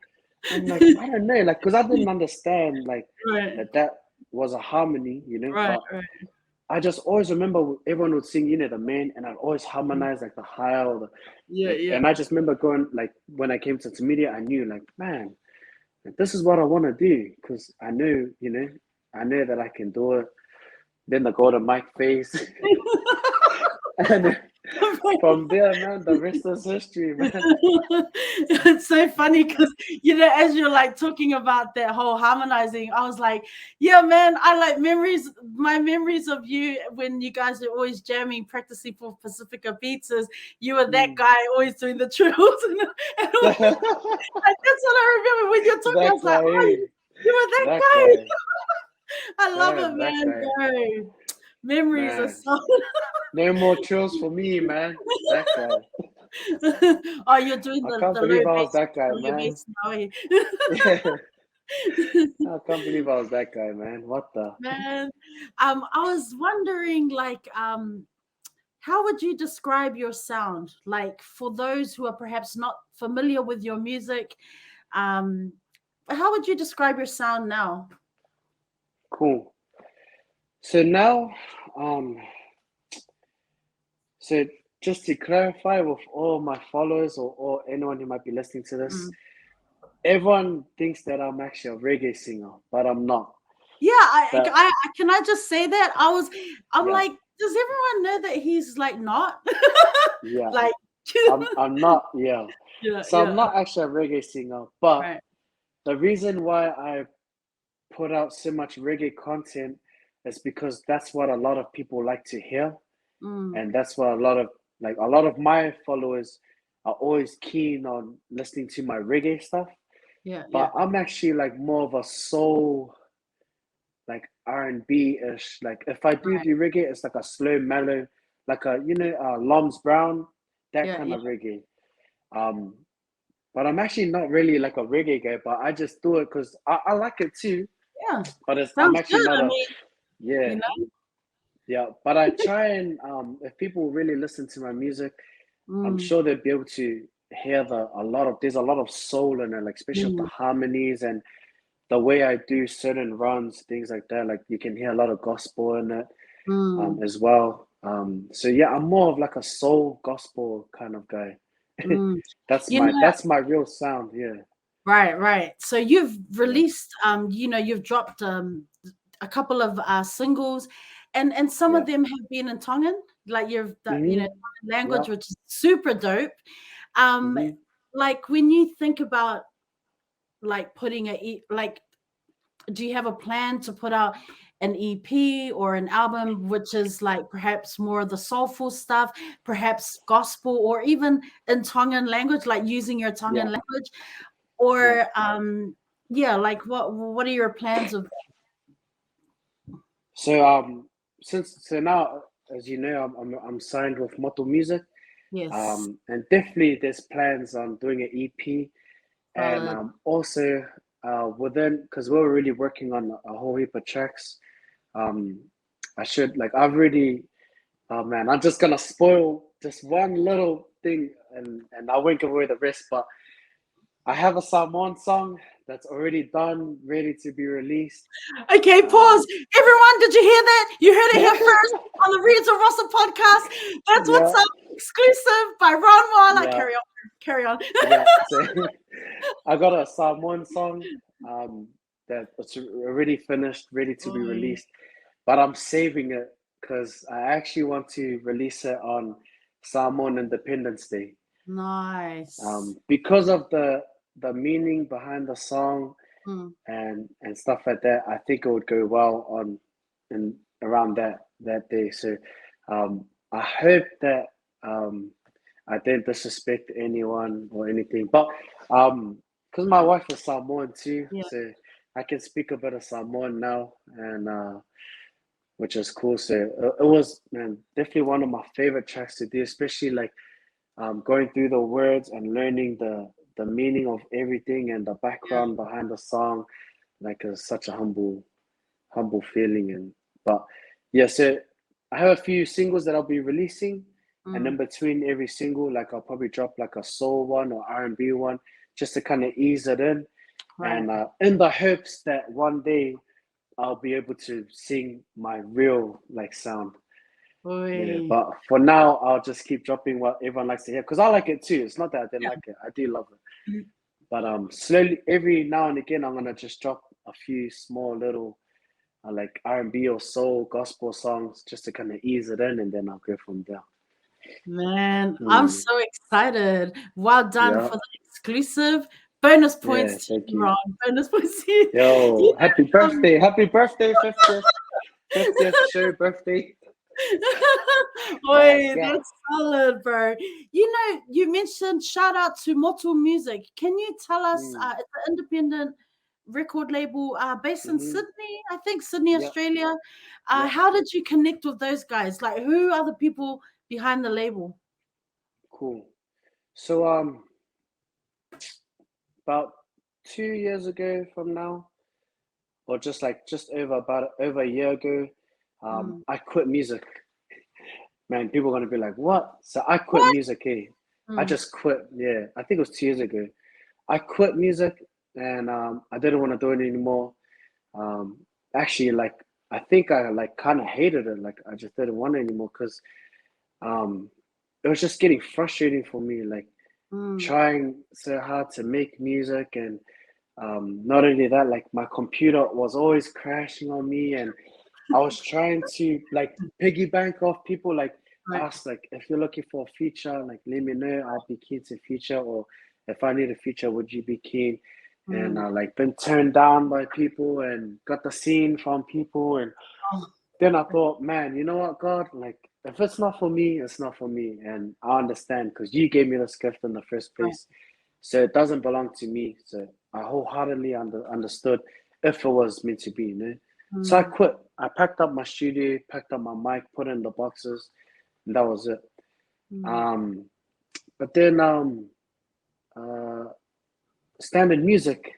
I'm like, "I don't know, like, because I didn't understand like Right, that was a harmony, you know." right, But right. I just always remember everyone would sing, you know, the main, and I'd always Mm. harmonize like the higher or the Yeah, like. yeah. And I just remember going like when I came to intermediate, I knew like, man, this is what I want to do because I knew, you know, I knew that I can do it. Then the golden mic phase, and from there, man, the rest is history, man. It's so funny because as you're like talking about that whole harmonizing, I was like, yeah, man, I like memories. My memories of you when you guys were always jamming, practicing for Pacifica Beats, is you were that Mm. guy always doing the trills, and that's what I remember when you're talking. I That was like, guy, oh, eh? you were that That guy. guy, I love it, man, that man. guy, Bro. Memories are man. so. No more chills for me, man. That guy. Oh, you're doing I the can't low believe I was bass, that guy, the low man. bass now. Eh? Yeah, I can't believe I was that guy, man. What the? Man, I was wondering, like, how would you describe your sound? Like, for those who are perhaps not familiar with your music, um, how would you describe your sound now? Cool. So now, um, so just to clarify with all my followers or anyone who might be listening to this, Mm. everyone thinks that I'm actually a reggae singer, but I'm not. Yeah, That can I just say that I'm yeah, like, does everyone know that he's like not yeah. like, I'm not, yeah. yeah, So I'm yeah, not actually a reggae singer, but right, the reason why I put out so much reggae content is because that's what a lot of people like to hear, mm, and that's what a lot of my followers are always keen on listening to my reggae stuff. yeah, yeah, But I'm actually like more of a soul, like R&B ish. Like if I do right, reggae, it's like a slow mellow, like a Loms Brown. that Yeah, kind yeah, of reggae. Um, but I'm actually not really like a reggae guy, but I just do it because I like it too. yeah. But I'm Sounds actually good. not I a mean, yeah. you know. Yeah, but I try and if people really listen to my music, I'm Mm, sure they'll be able to hear there's a lot of soul in it, like especially with the mm, harmonies and the way I do certain runs, things like that. Like you can hear a lot of gospel in it mm, as well. So yeah, I'm more of like a soul gospel kind of guy. mm. That's You know, my real sound. Yeah, right, right. So you've yeah, released, you've dropped a couple of singles, and some yeah. of them have been in Tongan, like you've that Mm-hmm. Tongan Yeah. language, which is super dope. Um, Mm-hmm. like when you think about like like, do you have a plan to put out an EP or an album which is like perhaps more of the soulful stuff, perhaps gospel, or even in Tongan language, like using your Tongan Yeah. language, Yeah. or yeah, like what are your plans of? So now, as you know, I'm signed with Motu Musiq. Yes, And definitely there's plans on doing an EP, and solid. also within because we're really working on a whole heap of tracks. Um, I should like I've already. Oh man, I'm just gonna spoil just one little thing, and I won't give away the rest. But I have a Samoan song that's already done, ready to be released. Okay, pause. Um, Everyone, did you hear that? You heard it here first on the Rita Rossa podcast. That's what's yeah, up. Exclusive by Ron Moala. yeah, Carry on. Carry on. yeah. So I got a Samoan song um, that it's already finished, ready to be Oi, released, but I'm saving it because I actually want to release it on Samoan Independence Day. nice. Because of the meaning behind the song Mm, and stuff like that, I think it would go well on and around that day. So I hope that um, I didn't disrespect anyone or anything. But because my wife is Samoan too, yeah, so I can speak a bit of Samoan now, and which is cool. So it was man definitely one of my favorite tracks to do, especially like going through the words and learning the meaning of everything and the yeah. background behind the song. Like it's such a humble feeling. And but yeah, so I have a few singles that I'll be releasing, and in Mm, between every single, like I'll probably drop like a soul one or R&B one, just to kind of ease it in, right. and in the hopes that one day I'll be able to sing my real like sound. Yeah, Oi. but for now, I'll just keep dropping what everyone likes to hear because I like it too. It's not that I didn't Yeah. like it; I do love it. But slowly, every now and again, I'm gonna just drop a few small little like R&B or soul gospel songs just to kind of ease it in, and then I'll go from there. Man, I'm Mm, so excited. Well done yeah, for the exclusive. Bonus yeah, points to thank you, you. Ron. Bonus points to you. Yo, You happy birthday, 50th show birthday. Oi, Yeah. that's solid, bro. You mentioned shout out to Motu Music. Can you tell us, Mm, it's an independent record label based in mm-hmm. Sydney, I think Sydney, Yeah, Australia. yeah, How did you connect with those guys? Like, who are the people behind the label? cool. So about 2 years ago from now, or just over about over a year ago, Mm. I quit music. Man, people are gonna be like, "What?" So I quit What? music. Hey, I Mm. just quit. Yeah, I think it was 2 years ago. I quit music, and I didn't want to do it anymore. Actually, like I think I like kind of hated it. Like I just didn't want it anymore because um, it was just getting frustrating for me. Like Mm. trying so hard to make music and not only that, like my computer was always crashing on me, and I was trying to like piggy bank off people, like Right. ask like if you're looking for a feature, like let me know, I'll be keen to feature, or if I need a feature, would you be keen? And Mm. like been turned down by people and got the scene from people, and Oh, then I thought, man, you know what, God, like if it's not for me, it's not for me, and I understand because you gave me this gift in the first right. place, so it doesn't belong to me. So I wholeheartedly understood if it was meant to be, you know. So I Mm. quit. I packed up my studio, packed up my mic, put it in the boxes, and that was it. Mm. Um, but then uh, Standard Music,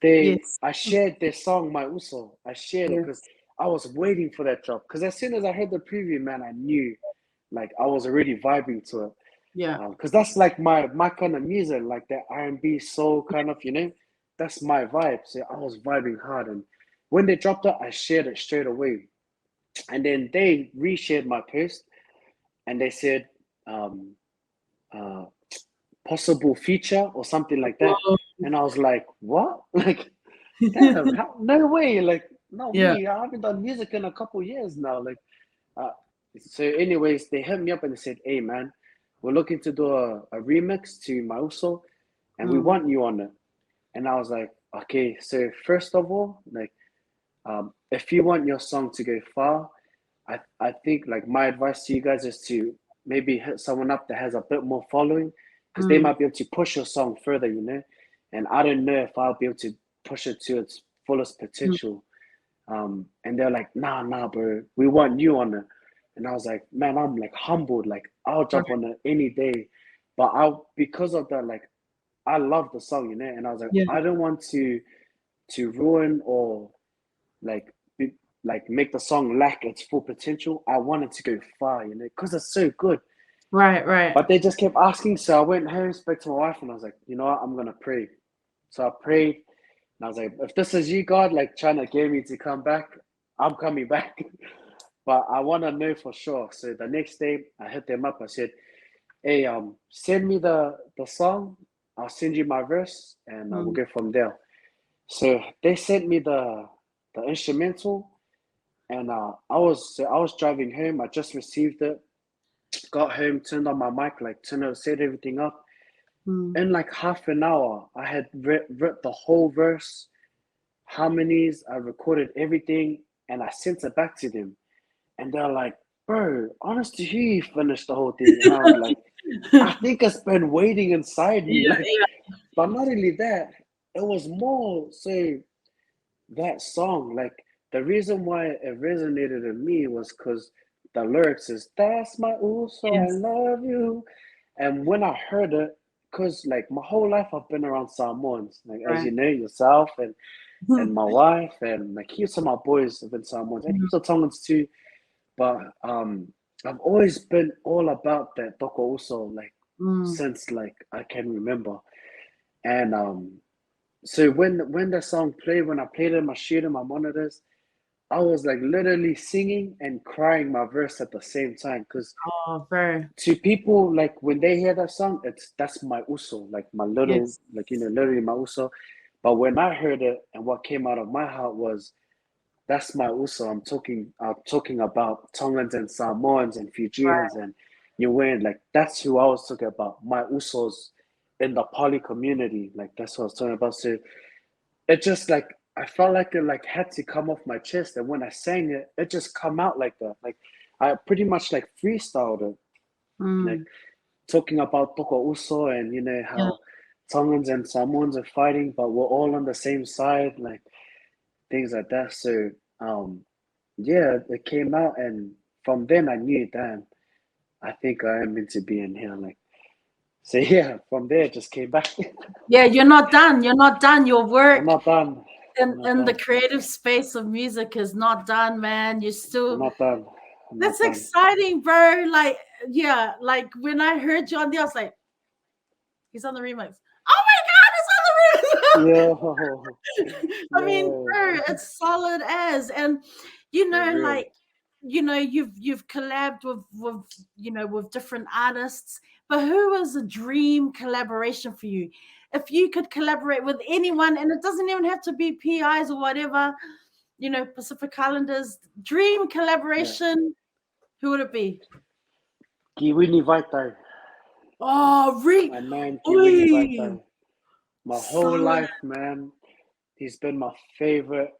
Yes. I shared their song My Uso. I shared it because Yes. I was waiting for that drop. Because as soon as I heard the preview, man, I knew like I was already vibing to it. Yeah. Because that's like my kind of music, like that R&B soul kind of, that's my vibe. So I was vibing hard, and when they dropped it, I shared it straight away. And then they reshared my post, and they said um, uh, possible feature or something like that. Whoa. And I was like, what? Like, damn, no way. Like, not Yeah. me. I haven't done music in a couple years now. Like, uh, so anyways, they hit me up and they said, hey, man, we're looking to do a remix to Mauso, and we Mm. want you on it. And I was like, okay, so first of all, like, if you want your song to go far, I think like my advice to you guys is to maybe hit someone up that has a bit more following, because they Mm. might be able to push your song further, And I don't know if I'll be able to push it to its fullest Mm. potential. And they're like, nah, bro, we want you on it. And I was like, man, I'm like humbled, like I'll jump Right. on it any day. But because of that, like I love the song, And I was like, Yeah. I don't want to ruin or like be, like make the song lack its full potential. I wanted to go far, because it's so good. Right. Right. But they just kept asking, so I went home, spoke to my wife, and I was like, you know what, I'm gonna pray. So I prayed, and I was like, if this is you, God, like trying to get me to come back, I'm coming back. But I want to know for sure. So the next day, I hit them up. I said, hey, send me the song. I'll send you my verse, and we'll Mm. go from there. So they sent me the instrumental, and I was driving home. I just received it, got home, turned on my mic, like set everything up. Mm. In like half an hour, I had writ the whole verse, harmonies. I recorded everything, and I sent it back to them. And they're like, bro, honest to hear you finished the whole thing. And I was like, I think it's been waiting inside me. Yeah. Like, but not only that, it was more so that song. Like, the reason why it resonated in me was because the lyrics is, that's my ooh, so I Yes. love you. And when I heard it, because like my whole life I've been around Samoans, like as Right. you know yourself, and my wife, and like heaps of my boys have been Samoans, and Mm. heaps of Tongans too. But I've always been all about that toko also, like Mm. since like I can remember. And so when the song played, when I played it in my sheet and my monitors, I was like literally singing and crying my verse at the same time. Because Oh, very. to people, like when they hear that song, that's my uso, like my little, Yes. like literally my uso. But when I heard it, and what came out of my heart was, that's my uso. I'm talking about Tongans and Samoans and Fijians and Niuean. Like that's who I was talking about. My usos in the poly community. Like that's what I was talking about. So it just like I felt like it like had to come off my chest. And when I sang it, it just come out like that. Like I pretty much like freestyled it. Like Mm. talking about Toko Uso, and Yeah. how Tongans and Samoans are fighting, but we're all on the same side. Like things like that. So yeah, it came out, and from then I knew, damn, I think I am meant to be in here. Like, so yeah, from there it just came back. Yeah. You're not done. You're not done. Your I'm work not done. I'm not in the done. creative space of music is not done, man. You I'm still. not done. I'm not That's done. exciting, bro. Like, yeah. Like when I heard you on there, I was like, he's on the remix. Oh my God, it's on the remix. Yo, I mean, yo, bro, it's solid as, and for real. like, you've collabed with with different artists, but who is a dream collaboration for you? If you could collaborate with anyone, and it doesn't even have to be PIs or whatever, Pacific Islanders, dream Yeah. collaboration, who would it be? Kiwini Vaitai. Oh, My man, Kiwini Oi, Vaitai. My whole solid, life, man, he's been my favorite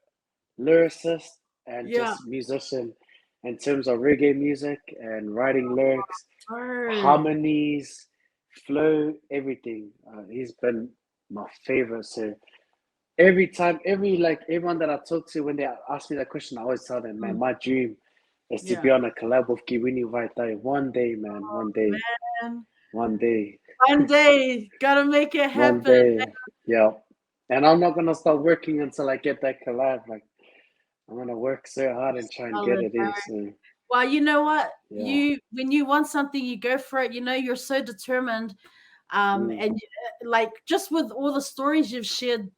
lyricist and yeah, just musician in terms of reggae music and writing lyrics, bro, harmonies, flow, everything. He's been my favorite. So every time, everyone that I talk to, when they ask me that question, I always tell them, man, Mm, my dream is to yeah, be on a collab with Kiwini Vaitai one day, man, one day. man. One day. One day, gotta make it One happen. day. Yeah. And I'm not gonna start working until I get that collab. Like I'm gonna work so hard and try and get Solid, it bro. in. So Well, you know what? yeah. When you want something, you go for it. You know, you're so determined. Mm, And like just with all the stories you've shared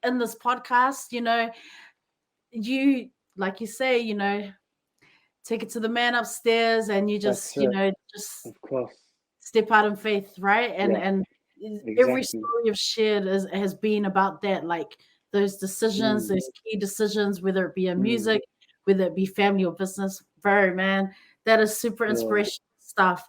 in this podcast, you know, you like you say, you know, take it to the man upstairs, and you that's just, you it. know, just Of course. step out in faith, right? Yeah. And every Exactly. story you've shared has been about that, like those decisions, Mm, those key decisions, whether it be in mm, music, whether it be family or business. Very man, that is super yeah. inspirational stuff.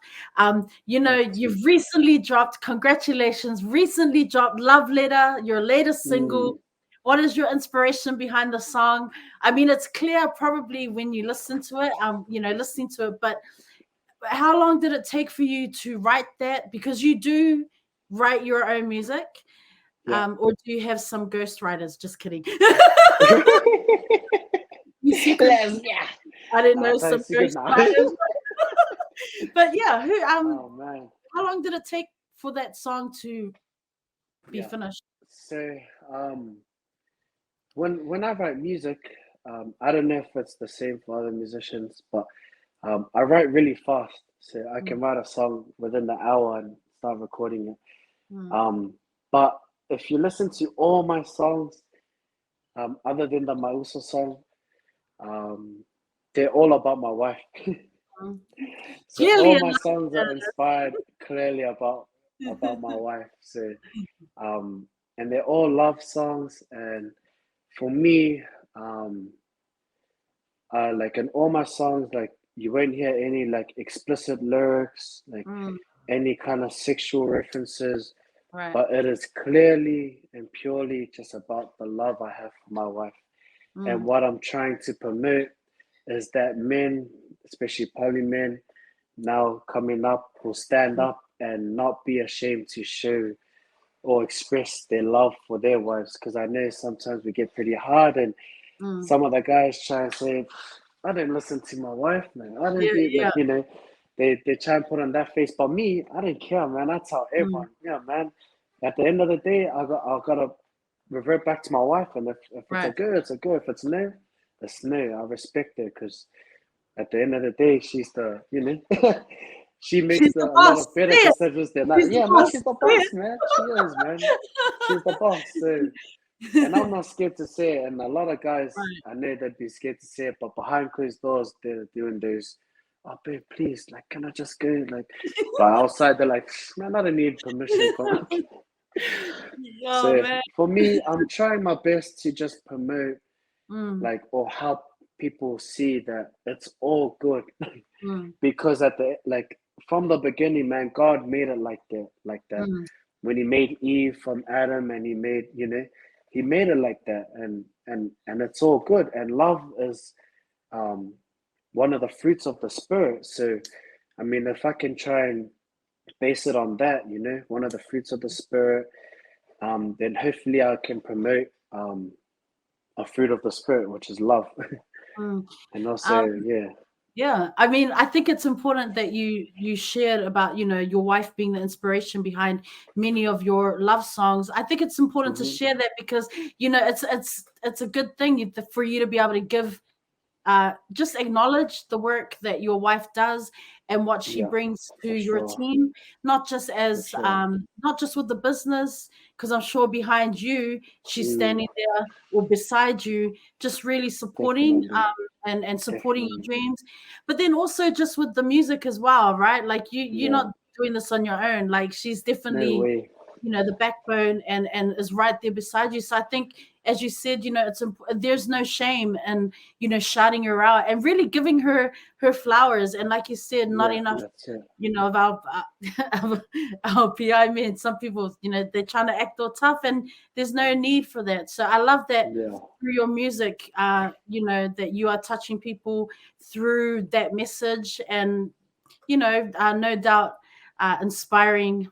You know, Thanks. you've recently dropped, congratulations, recently dropped Love Letter, your latest single. Mm, What is your inspiration behind the song? I mean, it's clear probably when you listen to it, you know, listening to it, but how long did it take for you to write that? Because you do write your own music, yeah. or do you have some ghostwriters? Just kidding. You secretly, Let's yeah. I didn't Nah, know tell some us good now. ghostwriters. But yeah, Oh man. how long did it take for that song to be Yeah. finished? So when I write music, I don't know if it's the same for other musicians, but I write really fast. So I Mm, can write a song within the hour and start recording it. mm, Um, but if you listen to all my songs, other than the Mauso song, um, they're all about my wife. mm. So Clearly all my enough. songs are inspired clearly about my wife. So um, and they're all love songs. And for me, um, like in all my songs, like you won't hear any like explicit lyrics, like Mm, any kind of sexual references, right. but it is clearly and purely just about the love I have for my wife. And Mm, what I'm trying to promote is that men, especially poly men, now coming up, will stand mm, up and not be ashamed to show or express their love for their wives. Because I know sometimes we get pretty hard, and mm. some of the guys try and say, I didn't listen to my wife, man. I didn't Yeah, do yeah. like they try and put on that face. But me, I didn't care, man. I tell Mm, everyone, yeah, man. At the end of the day, I gotta revert back to my wife, and if it's a right. go, it's a go. If it's no, it's no. I respect her because at the end of the day, she's the she makes She's the a lot boss. of better Say it. decisions than that. She's the Yeah, man, boss. she's the Say boss, man. She is, man. She's the boss. So, and I'm it. not scared to say it. And a lot of guys, Right. I know they'd be scared to say it, but behind closed doors, they're doing those. Oh, babe, please, like, can I just go? Like, but outside, they're like, man, I don't need permission from. Oh So man. for me, I'm trying my best to just promote, Mm, like, or help people see that it's all good. mm, Because at the like from the beginning, man, God made it like that. mm, When He made Eve from Adam, and He made He made it like that, and it's all good. And love is um, one of the fruits of the spirit. So, I mean, if I can try and base it on that, one of the fruits of the spirit, then hopefully I can promote a fruit of the spirit, which is love, mm. and Um, also, yeah, yeah, I mean, I think it's important that you shared about, you know, your wife being the inspiration behind many of your love songs. I think it's important to hmm share that because, you know, it's a good thing for you to be able to give, just acknowledge the work that your wife does and what she yeah, brings to for your sure, team, not just for as sure. not just with the business, because I'm sure behind you she's Mm. standing there or beside you, just really supporting, Definitely, and supporting your definitely. dreams, but then also just with the music as well, right? Like you're Yeah, not doing this on your own. Like she's no definitely, way. you know, the backbone, and is right there beside you. So I think, as you said, you know, there's no shame in, you know, shouting her out and really giving her flowers. And like you said, not Yeah, enough, that's it. you know, of our our PI men. Some people, you know, they're trying to act all tough, and there's no need for that. So I love that Yeah, through your music, you know, that you are touching people through that message, and you know, no doubt, inspiring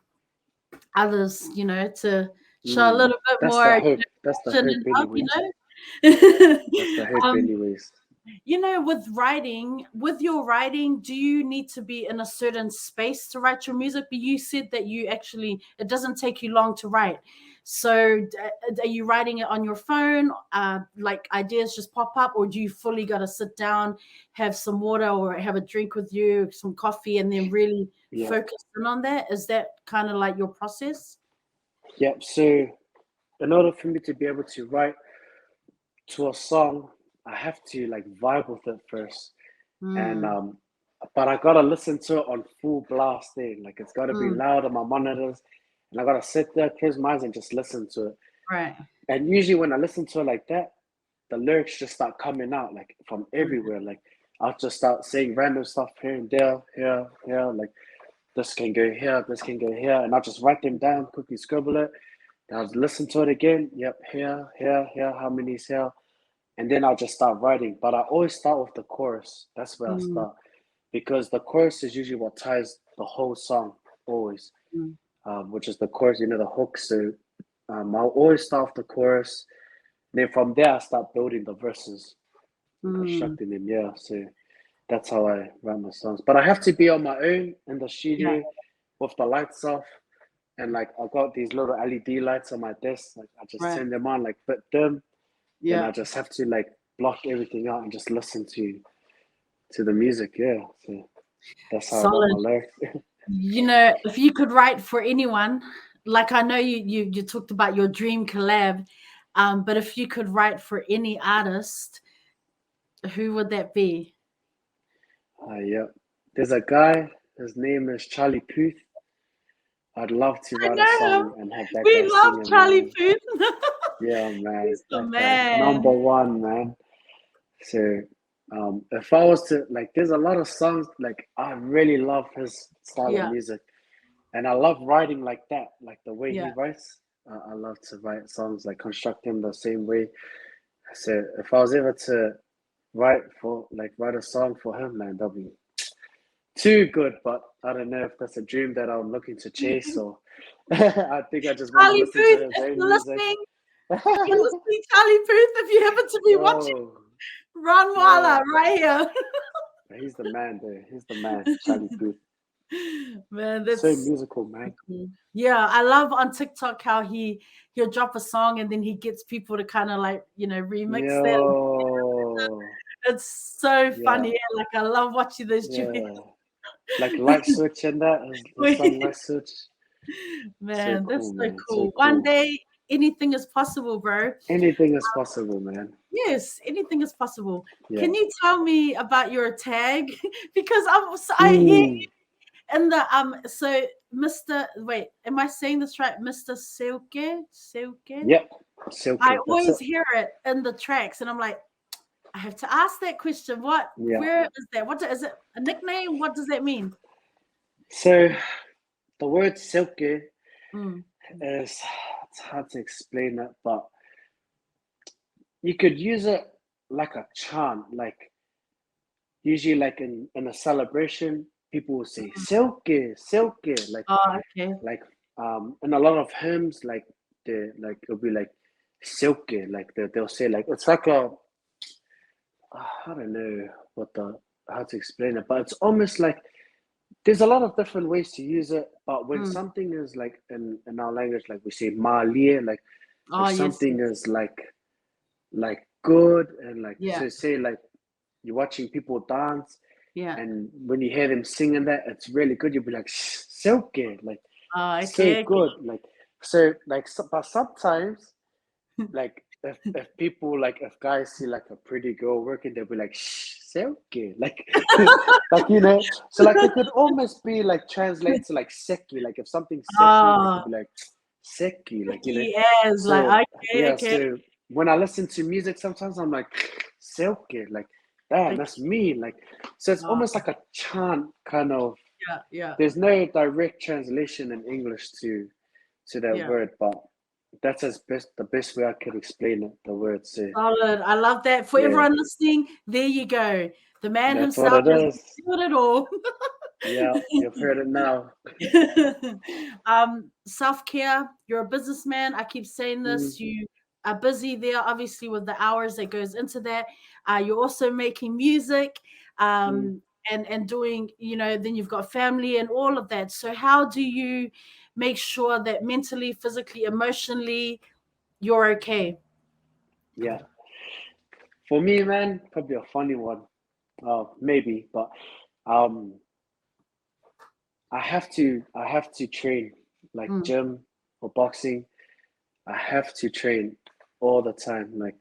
others, you know, to show a mm. little bit That's the more, you hope. know, That's the passion hope, and love, you anyways. know. That's the hope, um, anyways. You know, with your writing, do you need to be in a certain space to write your music? But you said that it doesn't take you long to write. So, are you writing it on your phone? Like ideas just pop up, or do you fully got to sit down, have some water, or have a drink with you, some coffee, and then really Yeah. focus in on that? Is that kind of like your process? Yep. So in order for me to be able to write to a song, I have to like vibe with it first. And Mm, but I gotta listen to it on full blast thing. Like it's gotta be mm, loud on my monitors. And I gotta sit there, close my eyes and just listen to it. right. And usually when I listen to it like that, the lyrics just start coming out like from Mm, everywhere. Like I'll just start saying random stuff here and there, here, here, like this can go here, this can go here, and I'll just write them down, quickly scribble it. Then I'll listen to it again. Yep, here, here, here, how many's here? And then I'll just start writing. But I always start with the chorus. That's where I mm, start. Because the chorus is usually what ties the whole song, always, mm, which is the chorus, the hook. So I'll always start with the chorus. Then from there, I start building the verses and mm. constructing them. Yeah, so that's how I write my songs. But I have to be on my own in the Yeah, studio with the lights off. And like I got these little LED lights on my desk. Like I just right. turn them on, like bit dim. Then I Yeah. just have to like block everything out and just listen to the music. Yeah, so that's how I write my Solid. lyrics. You know, if you could write for anyone, like I know you talked about your dream collab, but if you could write for any artist, who would that be? Yeah, there's a guy. His name is Charlie Puth. I'd love to I write a know him. song and have that guy We love sing it, Charlie man. Puth. Yeah, man, He's the that guy number man. one, man. So, if I was to like, there's a lot of songs like I really love his style of Yeah, music, and I love writing like that, like the way he yeah. writes. I love to write songs like construct them the same way. So if I was ever to write a song for him, man, that'd be too good. But I don't know if that's a dream that I'm looking to chase, or I think I just want to Charlie listen to Puth, his if own you're music. listening, Charlie Puth, if you happen to be watching, Yo, Ron yeah, Moala right here. he's the man, dude. He's the man, Charlie Puth. Man, So that's musical, man. cool. Yeah, I love on TikTok how he'll drop a song and then he gets people to kind of like remix that. Yo, It's so yeah, funny. Yeah, like I love watching those yeah. videos. Like light switch and that his song light switch. So Man, that's cool, so man. So cool. One cool. day, anything is possible, bro. Anything is possible, man. Yes, anything is possible. Yeah. Can you tell me about your tag? Because I hear Ooh. in the so Mr. Wait, am I saying this right? Mr. Silke? Yep. I Silky. That's it. always hear it in the tracks, and I'm like, I have to ask that question. Yeah. Where is that? What is it? A nickname? What does that mean? So the word silky Mm. is it's hard to explain it, but you could use it like a chant, like usually like in a celebration, people will say silky, silky, Oh, okay. like in a lot of hymns, like it'll be like silky, like they'll say like it's like a I don't know how to explain it, but it's almost like there's a lot of different ways to use it. But when Mm. something is like in our language, like we say malie, like Oh, if yes, something yes. is like good and like Yeah, so say like you're watching people dance yeah. and when you hear them singing that it's really good, you'll be like silky, like Oh, so okay, good, okay. like so like but sometimes like if people like if guys see like a pretty girl working, they'll be like shh silky, like like so like it could almost be like translate to like seki, like if something's seki like Oh, you'd be like seki, like Ricky as so like okay, yeah, okay, so when I listen to music sometimes I'm like silky, like damn, okay. that's me, like so it's Oh, almost like a chant kind of. yeah, yeah, There's no direct translation in English to that yeah. word, but that's the best way I could explain it. The word, so Solid. I love that. For yeah, everyone listening, there you go. The man that's what himself it has is. revealed it all. Yeah, you've heard it now. Self care. You're a businessman. I keep saying Mm, this. You are busy there, obviously, with the hours that goes into that. You're also making music, Mm. and doing, then you've got family and all of that. So how do you make sure that mentally, physically, emotionally, you're okay? Yeah. For me, man, probably a funny one. Maybe, but um, I have to train like Mm, gym or boxing. I have to train all the time. Like,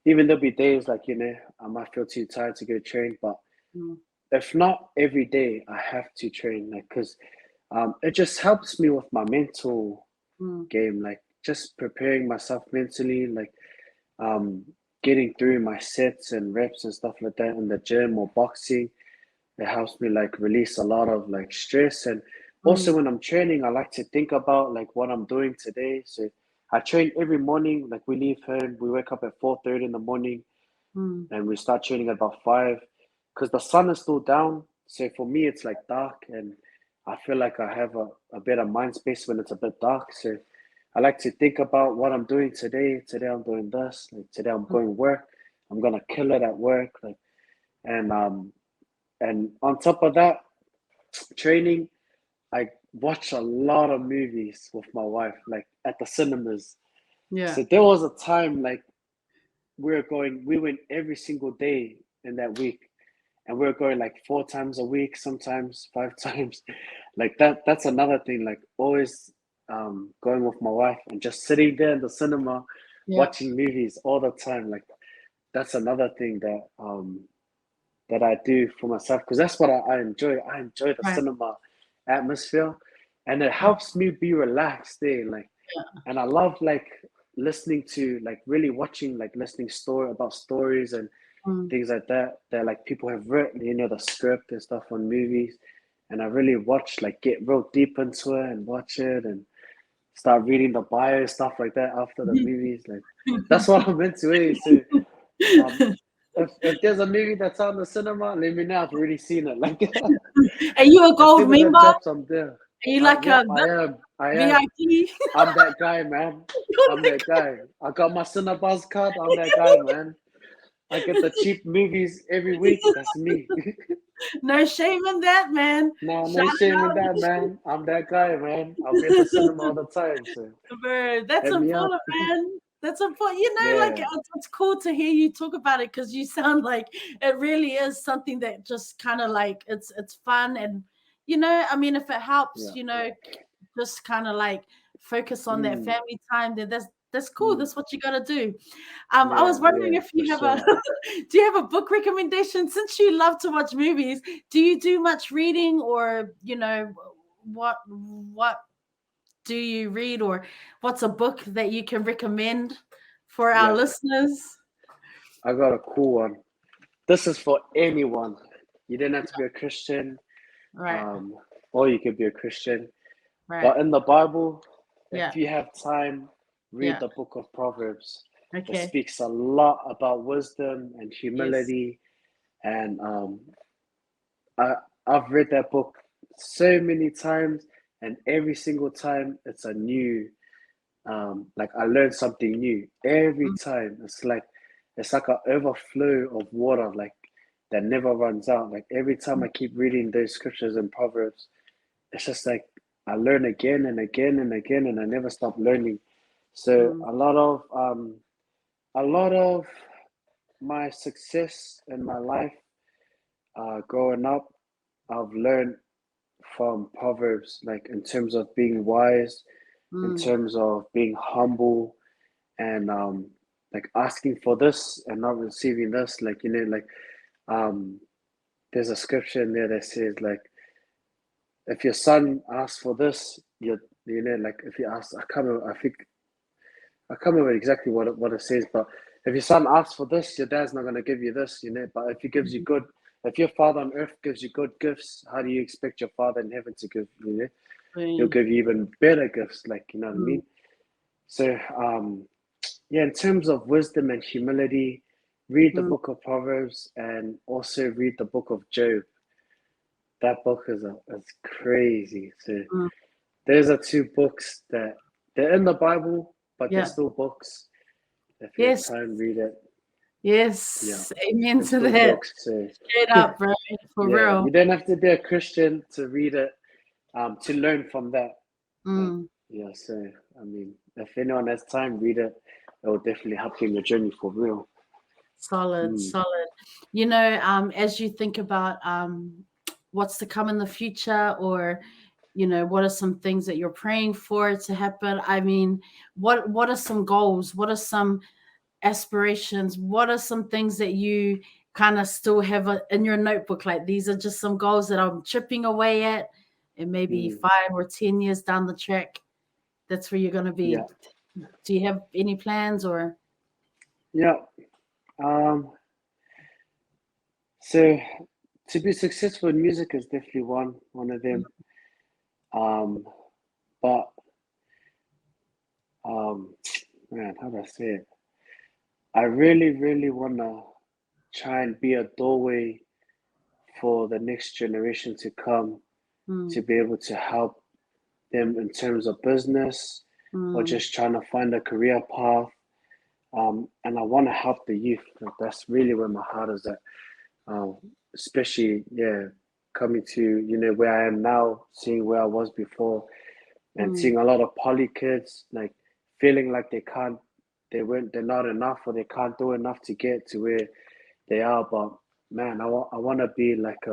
even there'll be days like, I might feel too tired to go train, but mm, if not every day, I have to train. Like, because it just helps me with my mental mm, game. Like, just preparing myself mentally, like um, getting through my sets and reps and stuff like that in the gym or boxing. It helps me like release a lot of like stress. And also mm, when I'm training, I like to think about like what I'm doing today. So I train every morning. Like, we leave home, we wake up at 4:30 in the morning, mm, and we start training at about 5 because the sun is still down. So for me, it's like dark, and I feel like I have a better mind space when it's a bit dark. So I like to think about what I'm doing today. Today I'm doing this. Like, today I'm mm. going work. I'm gonna kill it at work. Like, and on top of that, training, I watch a lot of movies with my wife, like at the cinemas. Yeah. So there was a time like we went every single day in that week, and we're going like 4 times a week, sometimes 5 times. Like that's another thing. Like, always going with my wife and just sitting there in the cinema Yeah. watching movies all the time. Like, that's another thing that I do for myself because that's what I enjoy. I enjoy the Right. cinema atmosphere, and it helps me be relaxed there. Like, and I love like listening to like really watching like listening story about stories and Mm. things like that that like people have written, the script and stuff on movies, and I really watch like get real deep into it and watch it and start reading the bio stuff like that after the movies. Like, that's what I'm into. So um, if there's a movie that's on the cinema, let me know. I've already seen it. Like, Are you a as gold soon as it member? Are drops, I'm there. you like Yep, a I am. I am. VIP? I'm that guy, man. I'm that guy. I got my Cinebuzz card. I'm that guy, man. I get the cheap movies every week. That's me. No shame in that, man. No, Shout no shame in it that, man. I'm that guy, man. I'll be at the cinema all the time. So out. Bro, that's hit me up. important, man. That's important. Like Yeah, it's cool to hear you talk about it because you sound like it really is something that just kind of like it's fun and I mean, if it helps, yeah. just kind of like focus on that Mm, family time, then that's cool. mm. That's what you gotta do. I was Yeah, wondering yeah, if for you have a sure. do you have a book recommendation since you love to watch movies? Do you do much reading or what do you read or what's a book that you can recommend for our Yeah, listeners? I got a cool one. This is for anyone. You didn't have to be a Christian, Right, um, or you could be a Christian. right. But in the Bible, Yeah, if you have time, read yeah. the book of Proverbs. It Okay. speaks a lot about wisdom and Yes. humility. And I, I've read that book so many times, and every single time it's a new, like I learned something new every Mm, time. It's like an overflow of water, like that never runs out. Like, every time I keep reading those scriptures and Proverbs, it's just like I learn again and again and again, and I never stop learning. So mm, a lot of my success in my life, growing up, I've learned from Proverbs, like in terms of being wise, in mm, terms of being humble, and like asking for this and not receiving this. Like, um, there's a scripture in there that says like, if your son asks for this, like if you ask, I can't remember exactly what it says, but if your son asks for this, your dad's not gonna give you this. But if he gives you good, if your father on earth gives you good gifts, how do you expect your father in heaven to give you? He'll mm, give you even better gifts, like, you know what I mm, mean? So yeah, in terms of wisdom and humility, read the mm, book of Proverbs and also read the book of Job. That book is crazy. So mm. those are two books that they're in the Bible, but they're Yeah. still books. If you have Yes. time, read it. Yeah, Yes. Amen it's to good that. books. So Straight up, bro. For yeah, real. you don't have to be a Christian to read it, to learn from that. Like, Mm. yeah, so I mean, if anyone has time, read it. It will definitely help you in your journey for real. Solid, Mm, solid. As you think about what's to come in the future, or what are some things that you're praying for to happen? I mean, what are some goals? What are some aspirations? What are some things that you kind of still have in your notebook? Like, these are just some goals that I'm chipping away at, and maybe mm, 5 or 10 years down the track, that's where you're going to be. yeah, Do you have any plans or? yeah. Um, so to be successful in music is definitely one of them. Um, but um, man, how do I say it? I really, really wanna try and be a doorway for the next generation to come, to Mm, be able to help them in terms of business or mm, just trying to find a career path. And I want to help the youth. Like, that's really where my heart is at. Um, Especially, yeah, coming to, where I am now, seeing where I was before, and mm, seeing a lot of poly kids like feeling like they're not enough, or they can't do enough to get to where they are. But man, I want to be like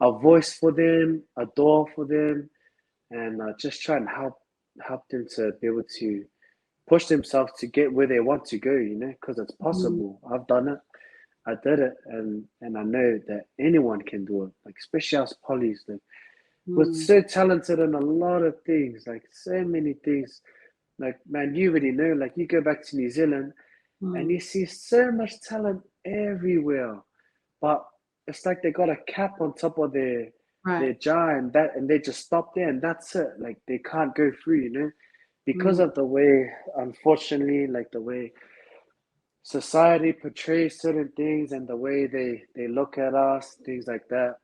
a voice for them, a door for them, and just try and help them to be able to push themselves to get where they want to go. Because it's mm, possible. I've done it. I did it, and I know that anyone can do it. Like, especially us polys, like, we're mm, so talented in a lot of things, like so many things. Like, man, you already know. Like, you go back to New Zealand and mm. you see so much talent everywhere, but it's like they got a cap on top of Right. their jar, and they just stop there, and that's it. Like, they can't go through, because Mm, of the way, unfortunately, like the way society portrays certain things, and the way they look at us, things like that,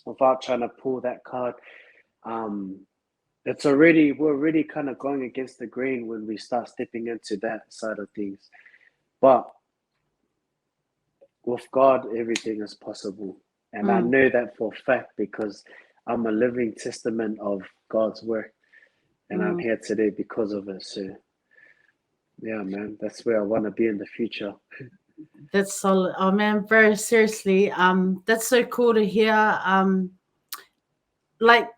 without trying to pull that card. Um, we're already kind of going against the grain when we start stepping into that side of things. But with God, everything is possible. And I mm. know that for a fact because I'm a living testament of God's work. And I'm Mm, here today because of it. So, yeah, man, that's where I want to be in the future. that's solid. Oh man, very seriously. That's so cool to hear. Like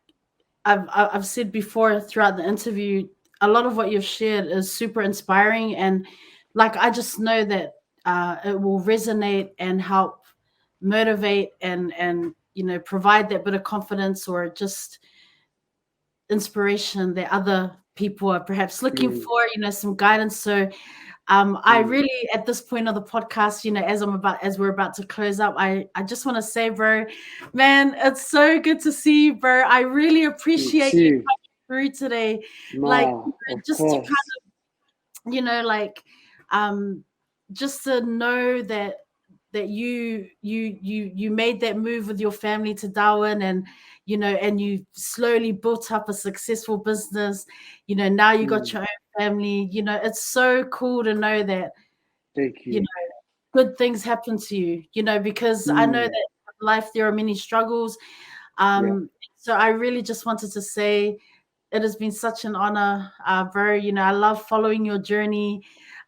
I've said before throughout the interview, a lot of what you've shared is super inspiring, and like I just know that it will resonate and help motivate and provide that bit of confidence or just inspiration that other people are perhaps looking Mm, for, some guidance. So I mm, really, at this point of the podcast, as we're about to close up, I just want to say, bro, man, it's so good to see you, bro. I really me appreciate you too. coming through today. Like, Nah, of just to course. like um just to know that you made that move with your family to Darwin, and and you slowly built up a successful business. Now you got Mm, your own family. It's so cool to know that thank you you. know good things happen to you, because I know that Mm, in life there are many struggles. yeah, So I really just wanted to say it has been such an honor, bro. I love following your journey.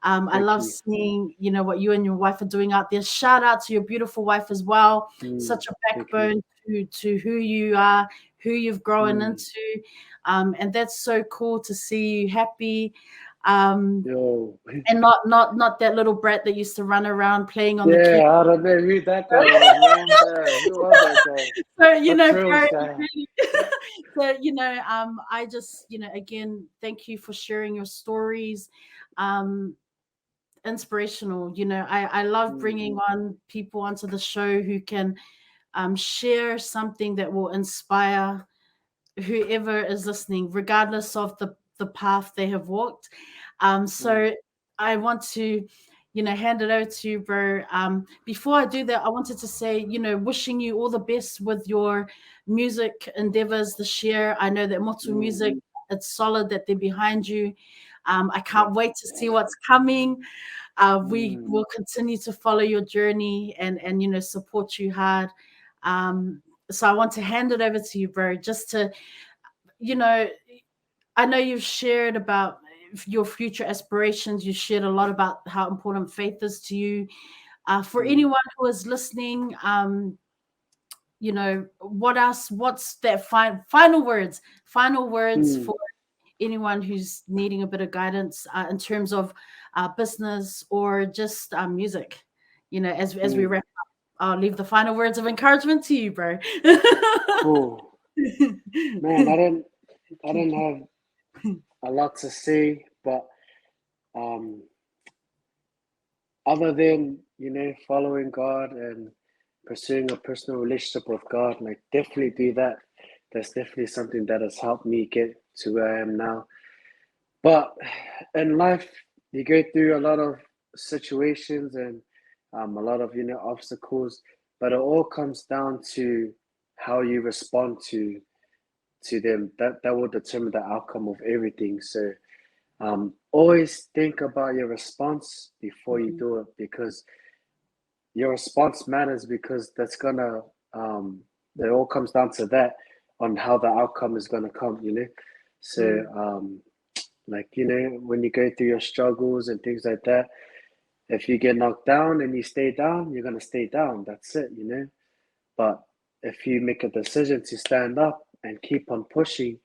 I thank love you. seeing, what you and your wife are doing out there. Shout out to your beautiful wife as well. Mm, Such a thank you. backbone to who you are, who you've grown Mm, into. And that's so cool to see you happy. Um, yo. and not that little brat that used to run around playing on the key. Yeah, I don't know who that guy was, man. Who was that guy? So A bro, Trills guy. really, so I just again, thank you for sharing your stories. um Inspirational. I love Mm, bringing on people onto the show who can share something that will inspire whoever is listening, regardless of the path they have walked. mm, So I want to, hand it over to you, bro. Before I do that, I wanted to say, wishing you all the best with your music endeavors this year. I know that Motu mm, Music, it's solid that they're behind you. I can't wait to see what's coming. We will continue to follow your journey and support you hard. So I want to hand it over to you, bro, just to, I know you've shared about your future aspirations. You shared a lot about how important faith is to you. For anyone who is listening, what else? What's that final words? Final words for anyone who's needing a bit of guidance in terms of business or just music. As we wrap up, I'll leave the final words of encouragement to you, bro. Cool. Man, I don't have a lot to say, but other than following God and pursuing a personal relationship with God, like definitely do that. That's definitely something that has helped me get to where I am now. But in life, you go through a lot of situations and a lot of obstacles, but it all comes down to how you respond to them. That will determine the outcome of everything. So always think about your response before you do it, because your response matters, because that's gonna it all comes down to that, on how the outcome is gonna come. So like when you go through your struggles and things like that, if you get knocked down and you stay down, you're gonna stay down. That's it. But if you make a decision to stand up and keep on pushing,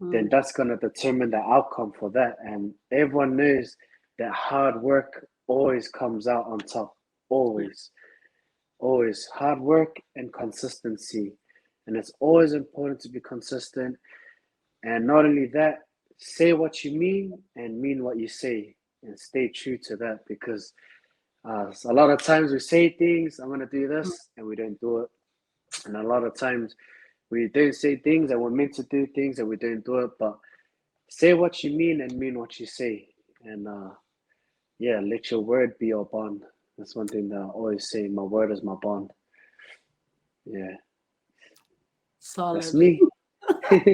then that's going to determine the outcome for that. And everyone knows that hard work always comes out on top. Always. Always. Hard work and consistency. And it's always important to be consistent. And not only that, say what you mean and mean what you say. And stay true to that, because a lot of times we say things, I'm going to do this, and we don't do it. And a lot of times we don't say things and we're meant to do things and we don't do it. But say what you mean and mean what you say. And let your word be your bond. That's one thing that I always say. My word is my bond. Yeah. Solid. That's me.